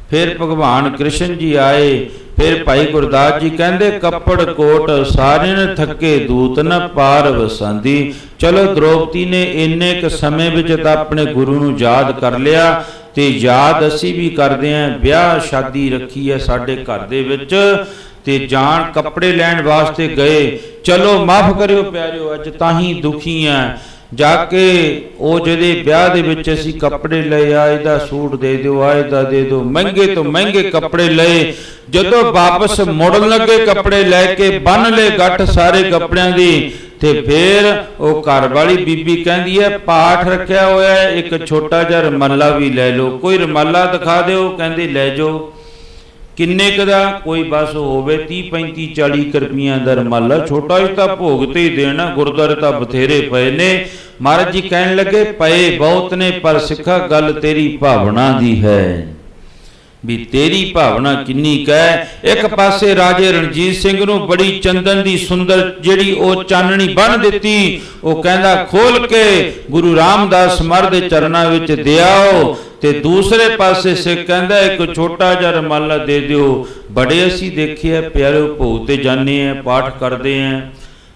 ਫਿਰ ਭਗਵਾਨ ਕ੍ਰਿਸ਼ਨ ਜੀ ਆਏ। ਫਿਰ ਭਾਈ ਗੁਰਦਾਸ ਜੀ ਕਹਿੰਦੇ ਕੱਪੜ ਕੋਟ ਸਾਰਿਆਂ ਥੱਕੇ ਦੂਤ ਨ ਪਾਰ ਵਸਾਂਦੀ। ਚਲੋ ਦ੍ਰੋਪਦੀ ਨੇ ਇੰਨੇ ਕੁ ਸਮੇਂ ਵਿੱਚ ਤਾਂ ਆਪਣੇ ਗੁਰੂ ਨੂੰ ਯਾਦ ਕਰ ਲਿਆ, ਤੇ ਯਾਦ ਅਸੀਂ ਵੀ ਕਰਦੇ ਆਂ। ਵਿਆਹ ਸ਼ਾਦੀ ਰੱਖੀ ਹੈ ਸਾਡੇ ਘਰ ਦੇ ਵਿੱਚ, ਤੇ ਜਾਣ ਕੱਪੜੇ ਲੈਣ ਵਾਸਤੇ ਗਏ। ਚਲੋ ਮਾਫ ਕਰਿਓ ਪਿਆਰਿਓ, ਅੱਜ ਤਾਂ ਹੀ ਦੁਖੀ ਆ। ਜਾ ਕੇ ਉਹ ਜਿਹੜੇ ਵਿਆਹ ਦੇ ਵਿੱਚ ਅਸੀਂ ਕੱਪੜੇ ਲਏ, ਆ ਇਹਦਾ ਸੂਟ ਦੇ ਦਿਓ, ਆ ਇਹਦਾ ਦੇ ਦਿਓ, ਮਹਿੰਗੇ ਤੋਂ ਮਹਿੰਗੇ ਕੱਪੜੇ ਲਏ। ਜਦੋਂ ਵਾਪਸ ਮੁੜਨ ਲੱਗੇ ਕੱਪੜੇ ਲੈ ਕੇ, ਬੰਨ ਲਏ ਗੱਠ ਸਾਰੇ ਕੱਪੜਿਆਂ ਦੀ, ਤੇ ਫਿਰ ਉਹ ਘਰ ਵਾਲੀ ਬੀਬੀ ਕਹਿੰਦੀ ਹੈ ਪਾਠ ਰੱਖਿਆ ਹੋਇਆ ਹੈ, ਇੱਕ ਛੋਟਾ ਜਿਹਾ ਰਮਾਲਾ ਵੀ ਲੈ ਲਓ, ਕੋਈ ਰਮਾਲਾ ਦਿਖਾ ਦਿਓ। ਕਹਿੰਦੇ ਲੈ ਜਾਓ। ਕਿੰਨੇ ਕੁ ਦਾ? ਕੋਈ ਬਸ ਹੋਵੇ 30 35 40 ਰੁਪਈਆਂ ਦਾ ਰਮਾਲਾ, ਛੋਟਾ ਜਿਹਾ ਤਾਂ ਭੋਗ ਤੇ ਹੀ ਦੇਣਾ, ਗੁਰਦੁਆਰੇ ਤਾਂ ਬਥੇਰੇ ਪਏ ਨੇ। ਮਹਾਰਾਜ ਜੀ ਕਹਿਣ ਲੱਗੇ ਪਏ ਬਹੁਤ ਨੇ, ਪਰ ਸਿੱਖਾ ਗੱਲ ਤੇਰੀ ਭਾਵਨਾ ਦੀ ਹੈ, ਵੀ ਤੇਰੀ ਭਾਵਨਾ ਕਿੰਨੀ ਕੈ। ਇੱਕ ਪਾਸੇ ਰਾਜੇ ਰਣਜੀਤ ਸਿੰਘ ਨੂੰ ਬੜੀ ਚੰਦਨ ਦੀ ਸੁੰਦਰ ਜਿਹੜੀ ਉਹ ਚਾਨਣੀ ਬੰਨ ਦਿੱਤੀ। ਉਹ ਕਹਿੰਦਾ ਖੋਲ ਕੇ ਗੁਰੂ ਰਾਮਦਾਸ ਮਹਾਰਾਜ ਦੇ ਚਰਨਾਂ ਵਿੱਚ ਦਿਆਓ, ਤੇ ਦੂਸਰੇ ਪਾਸੇ ਸਿੱਖ ਕਹਿੰਦਾ ਇੱਕ ਛੋਟਾ ਜਿਹਾ ਰਮਾਲਾ ਦੇ ਦਿਓ। ਬੜੇ ਅਸੀਂ ਦੇਖਿਆ ਪਿਆਰੇ ਭੋਗ ਤੇ ਜਾਂਦੇ ਆ, ਪਾਠ ਕਰਦੇ ਆ,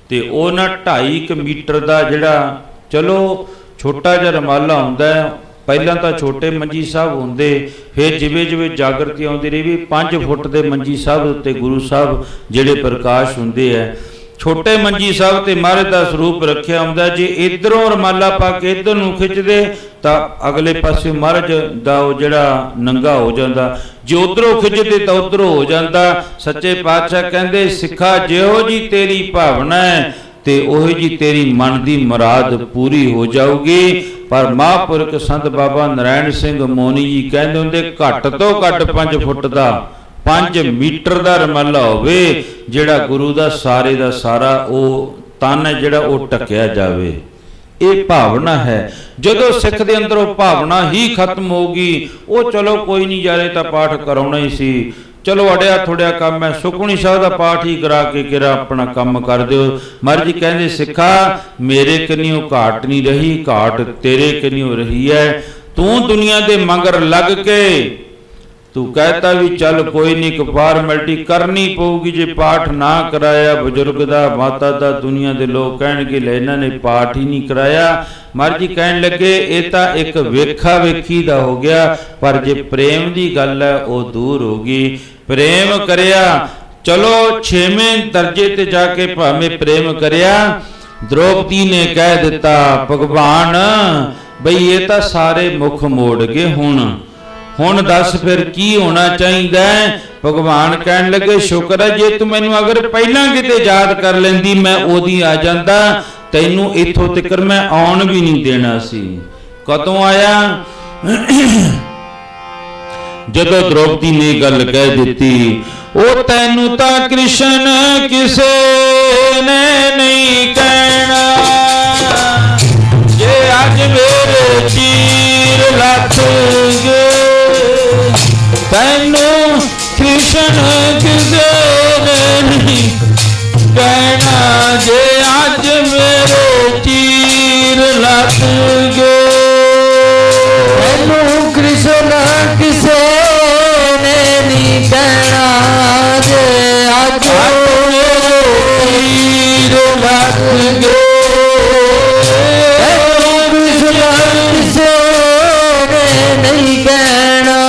ਤੇ ਉਹ ਨਾ 2.5 ਮੀਟਰ ਦਾ ਜਿਹੜਾ ਚਲੋ ਛੋਟਾ ਜਿਹਾ ਰਮਾਲਾ ਹੁੰਦਾ ਹੈ। ਪਹਿਲਾਂ ਤਾਂ ਛੋਟੇ ਮੰਜੀ ਸਾਹਿਬ ਹੁੰਦੇ, ਫਿਰ ਜਿਵੇਂ ਜਿਵੇਂ ਜਾਗਰਤੀ ਆਉਂਦੀ ਰਹੀ ਵੀ 5 ਫੁੱਟ ਦੇ ਮੰਜੀ ਸਾਹਿਬ ਉੱਤੇ ਗੁਰੂ ਸਾਹਿਬ ਜਿਹੜੇ ਪ੍ਰਕਾਸ਼ ਹੁੰਦੇ ਆ। ਛੋਟੇ ਮੰਜੀ ਸਾਹਿਬ ਤੇ ਮਹਾਰਾਜ ਦਾ ਸਰੂਪ ਰੱਖਿਆ ਹੁੰਦਾ। ਜੇ ਇਧਰੋਂ ਰਮਾਲਾ ਪਾ ਕੇ ਇਧਰ ਨੂੰ ਖਿੱਚਦੇ ਤਾਂ ਅਗਲੇ ਪਾਸੇ ਮਹਾਰਾਜ ਦਾ ਉਹ ਜਿਹੜਾ ਨੰਗਾ ਹੋ ਜਾਂਦਾ, ਜੇ ਉਧਰੋਂ ਖਿੱਚਦੇ ਤਾਂ ਉਧਰੋਂ ਹੋ ਜਾਂਦਾ। ਸੱਚੇ ਪਾਤਸ਼ਾਹ ਕਹਿੰਦੇ ਸਿੱਖਾ ਜਿਹੋ ਜੀ ਤੇਰੀ ਭਾਵਨਾ ਹੈ, ਤੇ ਉਹੀ ਜੀ ਤੇਰੀ ਮਨ ਦੀ ਮੁਰਾਦ ਪੂਰੀ ਹੋ ਜਾਊਗੀ। ਪਰ ਮਹਾਂਪੁਰਖ ਸੰਤ ਬਾਬਾ ਨਰਾਇਣ ਸਿੰਘ ਮੋਨੀ ਜੀ ਕਹਿੰਦੇ ਹੁੰਦੇ ਘੱਟ ਤੋਂ ਘੱਟ 5 ਫੁੱਟ ਦਾ 5 ਮੀਟਰ ਦਾ ਰਮਾਲਾ ਹੋਵੇ, ਜਿਹੜਾ ਗੁਰੂ ਦਾ ਸਾਰਾ ਉਹ ਤਨ ਹੈ ਜਿਹੜਾ ਉਹ ਢੱਕਿਆ ਜਾਵੇ। ਇਹ ਭਾਵਨਾ ਹੈ। ਜਦੋਂ ਸਿੱਖ ਦੇ ਅੰਦਰੋਂ ਭਾਵਨਾ ਹੀ ਖਤਮ ਹੋਊਗੀ, ਉਹ ਚਲੋ ਕੋਈ ਨਹੀਂ ਯਾਰੇ ਤਾਂ ਪਾਠ ਕਰਾਉਣਾ ਹੀ ਸੀ, ਚਲੋ ਅੜਿਆ ਥੋੜਿਆ ਕੰਮ ਹੈ, ਸੁਖਮਨੀ ਸਾਹਿਬ ਦਾ ਪਾਠ ਹੀ ਕਰਾ ਕੇ ਕਿਹੜਾ ਆਪਣਾ ਕੰਮ ਕਰ ਦਿਓ। ਮਹਾਰਾਜ ਜੀ ਕਹਿੰਦੇ ਸਿੱਖਾ ਮੇਰੇ ਕੰਨਿਓ ਘਾਟ ਨਹੀਂ ਰਹੀ, ਘਾਟ ਤੇਰੇ ਕੰਨਿਓ ਰਹੀ ਹੈ। ਤੂੰ ਦੁਨੀਆ ਦੇ ਮਗਰ ਲੱਗ ਕੇ ਤੂੰ ਕਹਿਤਾ ਵੀ ਚੱਲ ਕੋਈ ਨਹੀਂ, ਇੱਕ ਫਾਰਮੈਲਿਟੀ ਕਰਨੀ ਪਊਗੀ, ਜੇ ਪਾਠ ਨਾ ਕਰਾਇਆ ਬਜ਼ੁਰਗ ਦਾ ਮਾਤਾ ਦਾ ਦੁਨੀਆ ਦੇ ਲੋਕ ਕਹਿਣਗੇ ਲੈ ਇਹਨਾਂ ਨੇ ਪਾਠ ਹੀ ਨਹੀਂ ਕਰਾਇਆ। ਮਹਾਰਾਜ ਜੀ ਕਹਿਣ ਲੱਗੇ ਇਹ ਤਾਂ ਇੱਕ ਵੇਖਾ ਵੇਖੀ ਦਾ ਹੋ ਗਿਆ, ਪਰ ਜੇ ਪ੍ਰੇਮ ਦੀ ਗੱਲ ਹੈ ਉਹ ਦੂਰ ਹੋ ਗਈ। ਪ੍ਰੇਮ ਕਰਿਆ, ਚਲੋ 6ਵੇਂ ਦਰਜੇ ਤੇ ਜਾ ਕੇ ਭਾਵੇਂ ਪ੍ਰੇਮ ਕਰਿਆ। ਦ੍ਰੋਪਦੀ ਨੇ ਕਹਿ ਦਿੱਤਾ ਭਗਵਾਨ ਬਈ ਇਹ ਤਾਂ ਸਾਰੇ ਮੁਖ ਮੋੜ ਗਏ, ਹੁਣ ਦੱਸ ਫਿਰ ਕੀ ਹੋਣਾ ਚਾਹੀਦਾ ਹੈ। ਭਗਵਾਨ ਕਹਿਣ ਲੱਗੇ ਸ਼ੁਕਰ ਹੈ ਜੇ ਤੂੰ ਮੈਨੂੰ ਅਗਰ ਪਹਿਲਾਂ ਕਿਤੇ ਯਾਦ ਕਰ ਲੈਂਦੀ, ਮੈਂ ਉਹਦੀ ਆ ਜਾਂਦਾ, ਤੈਨੂੰ ਇੱਥੋਂ ਤੱਕ ਮੈਂ ਆਉਣ ਵੀ ਨਹੀਂ ਦੇਣਾ ਸੀ। ਕਦੋਂ ਆਇਆ? ਜਦੋਂ ਦ੍ਰੋਪਦੀ ਨੇ ਗੱਲ ਕਹਿ ਦਿੱਤੀ, ਉਹ ਤੈਨੂੰ ਤਾਂ ਕ੍ਰਿਸ਼ਨ ਕਿਸੇ ਨੇ ਨਹੀਂ ਕਹਿਣਾ, ਜੇ ਅੱਜ ਮੇਰੇ ਚੀਰ ਲੱਥ ਗਏ, ਤੈਨੂੰ ਕ੍ਰਿਸ਼ਨ ਕਿਸੇ ਨੇ ਨਹੀਂ ਕਹਿਣਾ, ਜੇ ਅੱਜ ਮੇਰੇ ਚੀਰ ਲੱਥ ਗਏ, ਤੈਨੂੰ ਕ੍ਰਿਸ਼ਨ ਕਿਸੇ ਨੇ ਨਹੀਂ ਕਹਿਣਾ, ਜੇ ਅੱਜ ਮੇਰੇ ਚੀਰ ਲੱਥ ਗਏ, ਤੈਨੂੰ ਕ੍ਰਿਸ਼ਨ ਕਿਸੇ ਨੇ ਨਹੀਂ ਕਹਿਣਾ,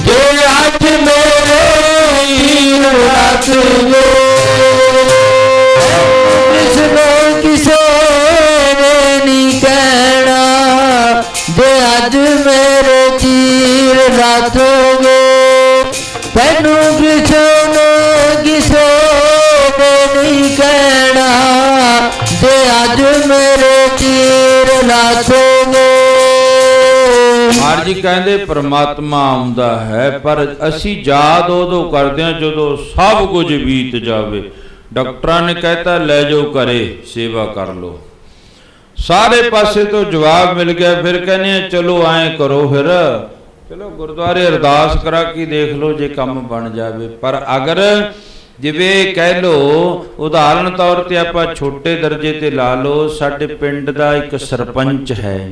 ਜੇ ਅੱਜ ਮੇਰੇ ਚੀਰ ਲੱਥ ਗਏ, ਕ੍ਰਿਸ਼ਨ ਕਿਸੇ ਨੇ ਨਹੀਂ ਕਹਿਣਾ, ਜੇ ਅੱਜ ਮੇਰੇ ਚੀਰ ਲੱਥ ਗਏ, ਤੈਨੂੰ ਕ੍ਰਿਸ਼ਨ ਕਿਸੇ ਨੇ ਨਹੀਂ ਕਹਿਣਾ, ਜੇ ਅੱਜ ਮੇਰੇ ਚੀਰ ਲੱਥ ਗਏ। ਮਹਾਰਾਜ ਜੀ ਕਹਿੰਦੇ ਪ੍ਰਮਾਤਮਾ ਆਉਂਦਾ ਹੈ, ਪਰ ਅਸੀਂ ਯਾਦ ਉਦੋਂ ਕਰਦੇ ਹਾਂ ਜਦੋਂ ਸਭ ਕੁਝ ਬੀਤ ਜਾਵੇ। ਡਾਕਟਰਾਂ ਨੇ ਕਹਿਤਾ ਲੈ ਜਾਓ ਘਰੇ ਸੇਵਾ ਕਰ ਲਓ, ਸਾਰੇ ਪਾਸੇ ਤੋਂ ਜਵਾਬ ਮਿਲ ਗਿਆ। ਫਿਰ ਕਹਿੰਦੇ ਆ ਚਲੋ ਐਂ ਕਰੋ, ਫਿਰ ਚਲੋ ਗੁਰਦੁਆਰੇ ਅਰਦਾਸ ਕਰਾ ਕੇ ਦੇਖ ਲਓ ਜੇ ਕੰਮ ਬਣ ਜਾਵੇ। ਪਰ ਅਗਰ ਜਿਵੇਂ ਕਹਿ ਲਓ ਉਦਾਹਰਨ ਤੌਰ ਤੇ ਆਪਾਂ ਛੋਟੇ ਦਰਜੇ ਤੇ ਲਾ ਲਓ, ਸਾਡੇ ਪਿੰਡ ਦਾ ਇੱਕ ਸਰਪੰਚ ਹੈ,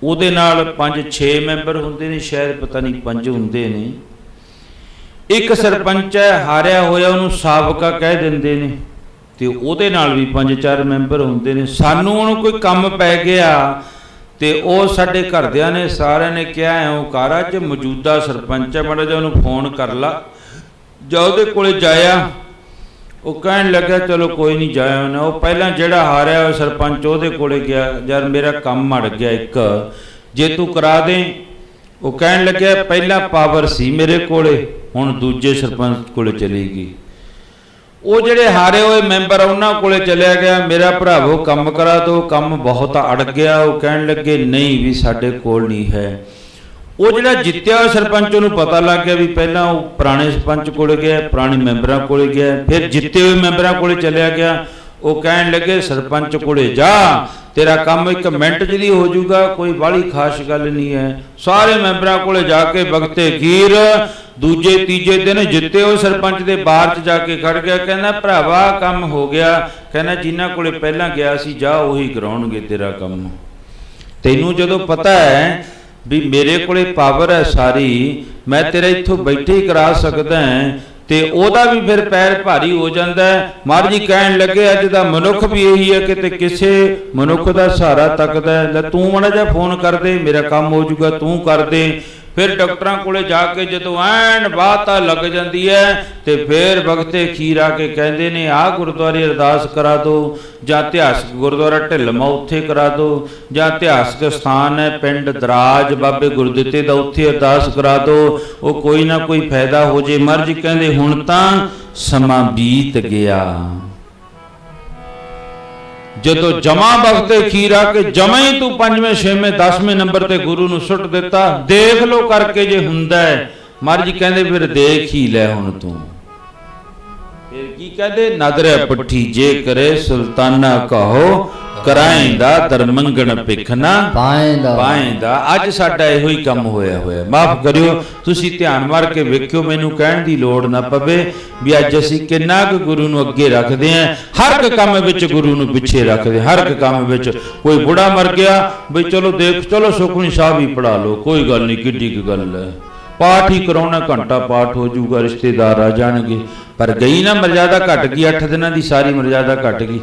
ਉਹਦੇ ਨਾਲ 5-6 ਮੈਂਬਰ ਹੁੰਦੇ ਨੇ, ਸ਼ਾਇਦ ਪਤਾ ਨਹੀਂ 5 ਹੁੰਦੇ ਨੇ। ਇੱਕ ਸਰਪੰਚ ਹੈ ਹਾਰਿਆ ਹੋਇਆ, ਉਹਨੂੰ ਸਾਬਕਾ ਕਹਿ ਦਿੰਦੇ ਨੇ, ਤੇ ਉਹਦੇ ਨਾਲ ਵੀ 5-4 ਮੈਂਬਰ ਹੁੰਦੇ ਨੇ। ਸਾਨੂੰ ਉਹਨੂੰ ਕੋਈ ਕੰਮ ਪੈ ਗਿਆ ਤੇ ਉਹ ਸਾਡੇ ਘਰਦਿਆਂ ਨੇ ਸਾਰਿਆਂ ਨੇ ਕਿਹਾ ਐਂ ਕਰ, ਅੱਜ ਮੌਜੂਦਾ ਸਰਪੰਚ ਹੈ, ਮਾੜਾ ਜਿਹਾ ਉਹਨੂੰ ਫੋਨ ਕਰ ਲਾ। ਜਾਂ ਉਹਦੇ ਕੋਲੇ ਜਾਇਆ, ਉਹ ਕਹਿਣ ਲੱਗਾ ਚਲੋ ਕੋਈ ਨਹੀਂ ਜਾਇਆ ਉਹਨੇ। ਉਹ ਪਹਿਲਾਂ ਜਿਹੜਾ ਹਾਰਿਆ ਉਹ ਸਰਪੰਚ ਉਹਦੇ ਕੋਲੇ ਗਿਆ, ਯਾਰ ਮੇਰਾ ਕੰਮ ਅੜ ਗਿਆ ਇੱਕ, ਜੇ ਤੂੰ ਕਰਾ ਦੇ। ਉਹ ਕਹਿਣ ਲੱਗਿਆ ਪਹਿਲਾਂ ਪਾਵਰ ਸੀ ਮੇਰੇ ਕੋਲੇ, ਹੁਣ ਦੂਜੇ ਸਰਪੰਚ ਕੋਲੇ ਚਲੀ ਗਈ। ਉਹ ਜਿਹੜੇ ਹਾਰੇ ਹੋਏ ਮੈਂਬਰ ਉਹਨਾਂ ਕੋਲੇ ਚਲਿਆ ਗਿਆ, ਮੇਰਾ ਭਰਾਵੋ ਕੰਮ ਕਰਾ ਦਿਓ, ਕੰਮ ਬਹੁਤ ਅੜ ਗਿਆ। ਉਹ ਕਹਿਣ ਲੱਗੇ ਨਹੀਂ ਵੀ ਸਾਡੇ ਕੋਲ ਨਹੀਂ ਹੈ। ਉਹ ਜਿਹੜਾ ਜਿੱਤਿਆ ਹੋਇਆ ਸਰਪੰਚ ਉਹਨੂੰ ਪਤਾ ਲੱਗ ਗਿਆ ਵੀ ਪਹਿਲਾਂ ਉਹ ਪੁਰਾਣੇ ਸਰਪੰਚ ਕੋਲੇ ਗਿਆ, ਪੁਰਾਣੇ ਮੈਂਬਰਾਂ ਕੋਲੇ ਗਿਆ, ਫਿਰ ਜਿੱਤੇ ਹੋਏ ਮੈਂਬਰਾਂ ਕੋਲੇ ਚਲਿਆ ਗਿਆ। ਉਹ ਕਹਿਣ ਲੱਗੇ ਸਰਪੰਚ ਕੋਲੇ ਜਾ, ਤੇਰਾ ਕੰਮ 1 ਮਿੰਟ 'ਚ ਹੀ ਹੋ ਜਾਊਗਾ, ਕੋਈ ਬਾਹਲੀ ਖਾਸ ਗੱਲ ਨਹੀਂ ਹੈ। ਸਾਰੇ ਮੈਂਬਰਾਂ ਕੋਲੇ ਜਾ ਕੇ ਬਗਤੇ ਖੀਰ ਦੂਜੇ ਤੀਜੇ ਦਿਨ ਜਿੱਤੇ ਹੋਏ ਸਰਪੰਚ ਦੇ ਬਾਹਰ 'ਚ ਜਾ ਕੇ ਖੜ ਗਿਆ। ਕਹਿੰਦਾ ਭਰਾਵਾ ਕੰਮ ਹੋ ਗਿਆ। ਕਹਿੰਦਾ ਜਿਨ੍ਹਾਂ ਕੋਲੇ ਪਹਿਲਾਂ ਗਿਆ ਸੀ ਜਾ ਉਹੀ ਕਰਾਉਣਗੇ ਤੇਰਾ ਕੰਮ। ਤੈਨੂੰ ਜਦੋਂ ਪਤਾ ਹੈ ਵੀ ਮੇਰੇ ਕੋਲੇ ਪਾਵਰ ਹੈ ਸਾਰੀ, ਮੈਂ ਤੇਰਾ ਇੱਥੋਂ ਬੈਠੇ ਹੀ ਕਰਾ ਸਕਦਾ ਤੇ ਉਹਦਾ ਵੀ ਫਿਰ ਪੈਰ ਭਾਰੀ ਹੋ ਜਾਂਦਾ ਹੈ। ਮਹਾਰਾਜ ਜੀ ਕਹਿਣ ਲੱਗੇ ਅੱਜ ਦਾ ਮਨੁੱਖ ਵੀ ਇਹੀ ਹੈ ਕਿ ਤੇ ਕਿਸੇ ਮਨੁੱਖ ਦਾ ਸਹਾਰਾ ਤੱਕਦਾ ਹੈ। ਤੂੰ ਮਾੜਾ ਜਿਹਾ ਫੋਨ ਕਰ ਦੇ, ਮੇਰਾ ਕੰਮ ਹੋ ਜਾਊਗਾ, ਤੂੰ ਕਰ ਦੇ। ਫਿਰ ਡਾਕਟਰਾਂ ਕੋਲੇ ਜਾ ਕੇ ਜਦੋਂ ਐਨ ਬਾਤ ਲੱਗ ਜਾਂਦੀ ਹੈ ਤੇ ਫਿਰ ਬਗਤੇ ਖੀਰ ਆ ਕੇ ਕਹਿੰਦੇ ਨੇ ਆਹ ਗੁਰਦੁਆਰੇ ਅਰਦਾਸ ਕਰਾ ਦਿਓ, ਜਾਂ ਇਤਿਹਾਸਕ ਗੁਰਦੁਆਰਾ ਢਿੱਲਮਾ ਉੱਥੇ ਕਰਾ ਦਿਓ, ਜਾਂ ਇਤਿਹਾਸਕ ਸਥਾਨ ਹੈ ਪਿੰਡ ਦਰਾਜ ਬਾਬੇ ਗੁਰਦਿੱਤੇ ਦਾ, ਉੱਥੇ ਅਰਦਾਸ ਕਰਾ ਦਿਓ, ਉਹ ਕੋਈ ਨਾ ਕੋਈ ਫਾਇਦਾ ਹੋ ਜੇ। ਮਹਾਰਾਜ ਜੀ ਕਹਿੰਦੇ ਹੁਣ ਤਾਂ ਸਮਾਂ ਬੀਤ ਗਿਆ। ਜਦੋਂ ਜਮਾ ਬਖਤੇ ਖੀਰ ਆ ਕੇ ਜਮਾ ਹੀ ਤੂੰ 5ਵੇਂ 6ਵੇਂ 10ਵੇਂ ਨੰਬਰ ਤੇ ਗੁਰੂ ਨੂੰ ਸੁੱਟ ਦਿੱਤਾ, ਦੇਖ ਲੋ ਕਰਕੇ ਜੇ ਹੁੰਦਾ ਹੈ। ਮਹਾਰਾਜ ਜੀ ਕਹਿੰਦੇ ਫਿਰ ਦੇਖ ਹੀ ਲੈ ਹੁਣ ਤੂੰ। ਫਿਰ ਕੀ ਕਹਦੇ ਨਦਰ ਪੱਠੀ ਜੇ ਕਰੇ ਸੁਲਤਾਨਾ ਕਹੋ, ਕਰਾਏਂਦਾ ਦਰਮੰਗਣ ਪਿਖਣਾ ਪਾਏਂਦਾ। ਅੱਜ ਸਾਡਾ ਇਹੋ ਹੀ ਕੰਮ ਹੋਇਆ ਹੋਇਆ। ਮਾਫ ਕਰਿਓ, ਤੁਸੀਂ ਧਿਆਨ ਮਾਰ ਕੇ ਵੇਖਿਓ, ਮੈਨੂੰ ਕਹਿਣ ਦੀ ਲੋੜ ਨਾ ਪਵੇ ਵੀ ਅੱਜ ਅਸੀਂ ਕਿੰਨਾ ਕੁ ਗੁਰੂ ਨੂੰ ਅੱਗੇ ਰੱਖਦੇ ਆਂ। ਹਰ ਇੱਕ ਕੰਮ ਵਿੱਚ ਗੁਰੂ ਨੂੰ ਪਿੱਛੇ ਰੱਖਦੇ, ਹਰ ਇੱਕ ਕੰਮ ਵਿੱਚ। ਕੋਈ ਬੁੜਾ ਮਰ ਗਿਆ ਬਈ ਚਲੋ ਦੇਖ, ਚਲੋ ਸੁਖਮਨੀ ਸਾਹਿਬ ਹੀ ਪੜਾ ਲਓ, ਕੋਈ ਗੱਲ ਨਹੀਂ, ਕਿੱਡੀ ਕੁ ਗੱਲ ਹੈ, ਪਾਠ ਹੀ ਕਰਾਉਣਾ, ਘੰਟਾ ਪਾਠ ਹੋ ਜਾਊਗਾ, ਰਿਸ਼ਤੇਦਾਰ ਆ ਜਾਣਗੇ। ਪਰ ਗਈ ਨਾ ਮਰਜ਼ਾਦਾ ਘਟ ਗਈ, 8 ਦਿਨਾਂ ਦੀ ਸਾਰੀ ਮਰਜ਼ਾਦਾ ਘਟ ਗਈ।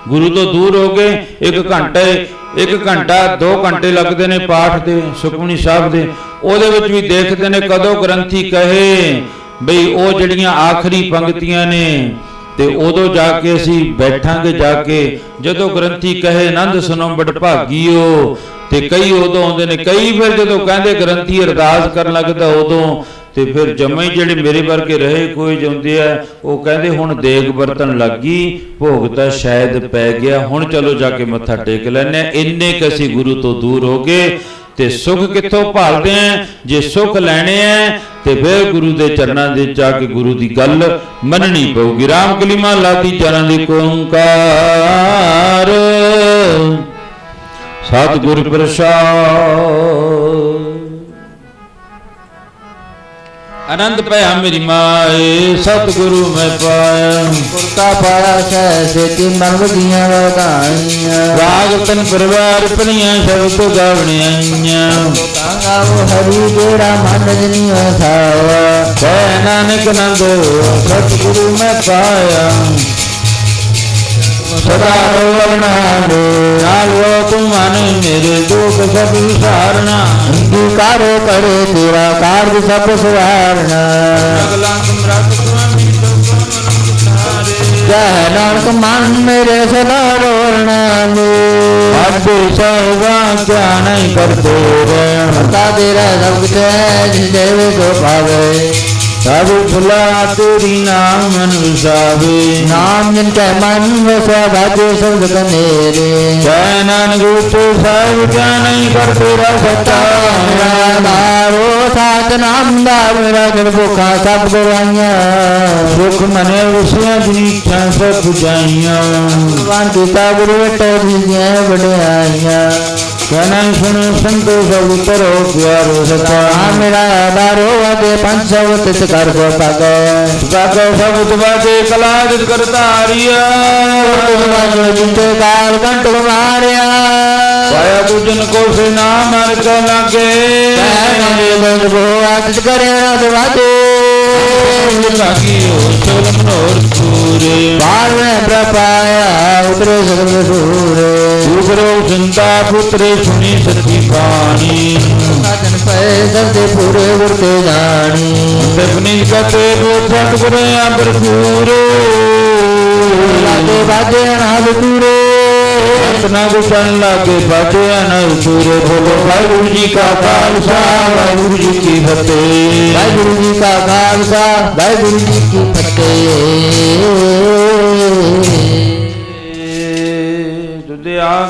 ਗੁਰੂ ਤੋਂ ਦੂਰ ਹੋ ਗਏ। 1 ਘੰਟਾ 2 ਘੰਟੇ ਲੱਗਦੇ ਨੇ ਪਾਠ ਦੇ, ਸੁਖਮਨੀ ਸਾਹਿਬ ਦੇ। ਉਹਦੇ ਵਿੱਚ ਵੀ ਦੇਖਦੇ ਨੇ ਕਦੋਂ ਗ੍ਰੰਥੀ ਕਹੇ ਬਈ ਉਹ ਜਿਹੜੀਆਂ ਆਖਰੀ ਪੰਕਤੀਆਂ ਨੇ ਤੇ ਉਦੋਂ ਜਾ ਕੇ ਅਸੀਂ ਬੈਠਾਂਗੇ। ਜਾ ਕੇ ਜਦੋਂ ਗ੍ਰੰਥੀ ਕਹੇ ਆਨੰਦ ਸੁਣੋ ਬੜ ਭਾਗੀਓ, ਤੇ ਕਈ ਉਦੋਂ ਆਉਂਦੇ ਨੇ, ਕਈ ਫਿਰ ਜਦੋਂ ਕਹਿੰਦੇ ਗ੍ਰੰਥੀ ਅਰਦਾਸ ਕਰਨ ਲੱਗਦਾ ਉਦੋਂ, ਤੇ ਫਿਰ ਜੰਮੇ ਹੀ ਜਿਹੜੇ ਮੇਰੇ ਵਰਗੇ ਰਹੇ ਕੋਈ ਜਾਂਦੇ ਆ, ਉਹ ਕਹਿੰਦੇ ਹੁਣ ਦੇਗ ਵਰਤਣ ਲੱਗੀ, ਭੋਗ ਤਾਂ ਸ਼ਾਇਦ ਪੈ ਗਿਆ, ਹੁਣ ਚਲੋ ਜਾ ਕੇ ਮੱਥਾ ਟੇਕ ਲੈਣੇ। ਇੰਨੇ ਕਿ ਅਸੀਂ ਗੁਰੂ ਤੋਂ ਦੂਰ ਹੋ ਗਏ ਤੇ ਸੁੱਖ ਕਿੱਥੋਂ ਭਾਲਦੇ ਆ? ਜੇ ਸੁੱਖ ਲੈਣੇ ਆ ਤੇ ਫਿਰ ਗੁਰੂ ਦੇ ਚਰਨਾਂ ਦੇ ਜਾ ਕੇ ਗੁਰੂ ਦੀ ਗੱਲ ਮੰਨਣੀ ਪਊਗੀ। ਰਾਮ ਕਲੀਮਾ ਲਾਤੀ ਚਰਨ ਦੀ ਓੰਕਾਰ ਸਤਿਗੁਰ ਪ੍ਰਸਾਦ। आनंद पाया मेरी माए सतगुरु मैं पाया, पुरता पाया सहसे ती मन वधियां वधाइयां, राग तन परिवार पनिया सब तो गावने आईयां, गावो हरि जेड़ा मन जनी वसाया, कह नानक नंद सतगुरु मैं पाया, सदा रोवना दे नालो तुम मन मेरे दुख सब विसारना, अंगीकारो करे तेरा कार्य सब सवारना, जय नानक मन मेरे सदा रोना दे, अड्डे सहवा क्या नहीं करते रे, बता दे रहा सब कुछ है जिस देवे को पावे, सब भुला तेरी नाम मन विसावे, नाम जिनके मन वसा भाग्य सब कनेरे, जय नानक तो सब क्या नहीं करते रखता, मारो सात नाम दा मेरा जन भूखा सब बुराइयां, सुख मने विषय की इच्छा सब बुझाइयां, भगवान गीता गुरु बेटो दिया बढ़ाइयां, कहना सुनो संतो सब करो प्यारो सता, मेरा दारो आगे पंच सवत कर दो पागो सब तुम्हारे कलादित करता रिया, जिनके काल कंठ मारिया, पाया पूजन को से नाम मर के लगे, आदित करे बाते लगी हो सोल मनोर पूरे, बाल में प्रपाया उतरे सगल सूरे, उगरो चिंता पुत्रे सुनी सती पानी, साधन पे दर्दे पूरे गुरते जानी, अपनी कते सतगुरु अबर पूरे, लागे बाजे अनाद पूरे, अपना गुसन लागे बाजे अनाद पूरे, बोलो वाहिगुरु जी का खालसा वाहिगुरु जी की फतेह, वाहिगुरु जी का खालसा वाहिगुरु जी की फतेह। तुझे आग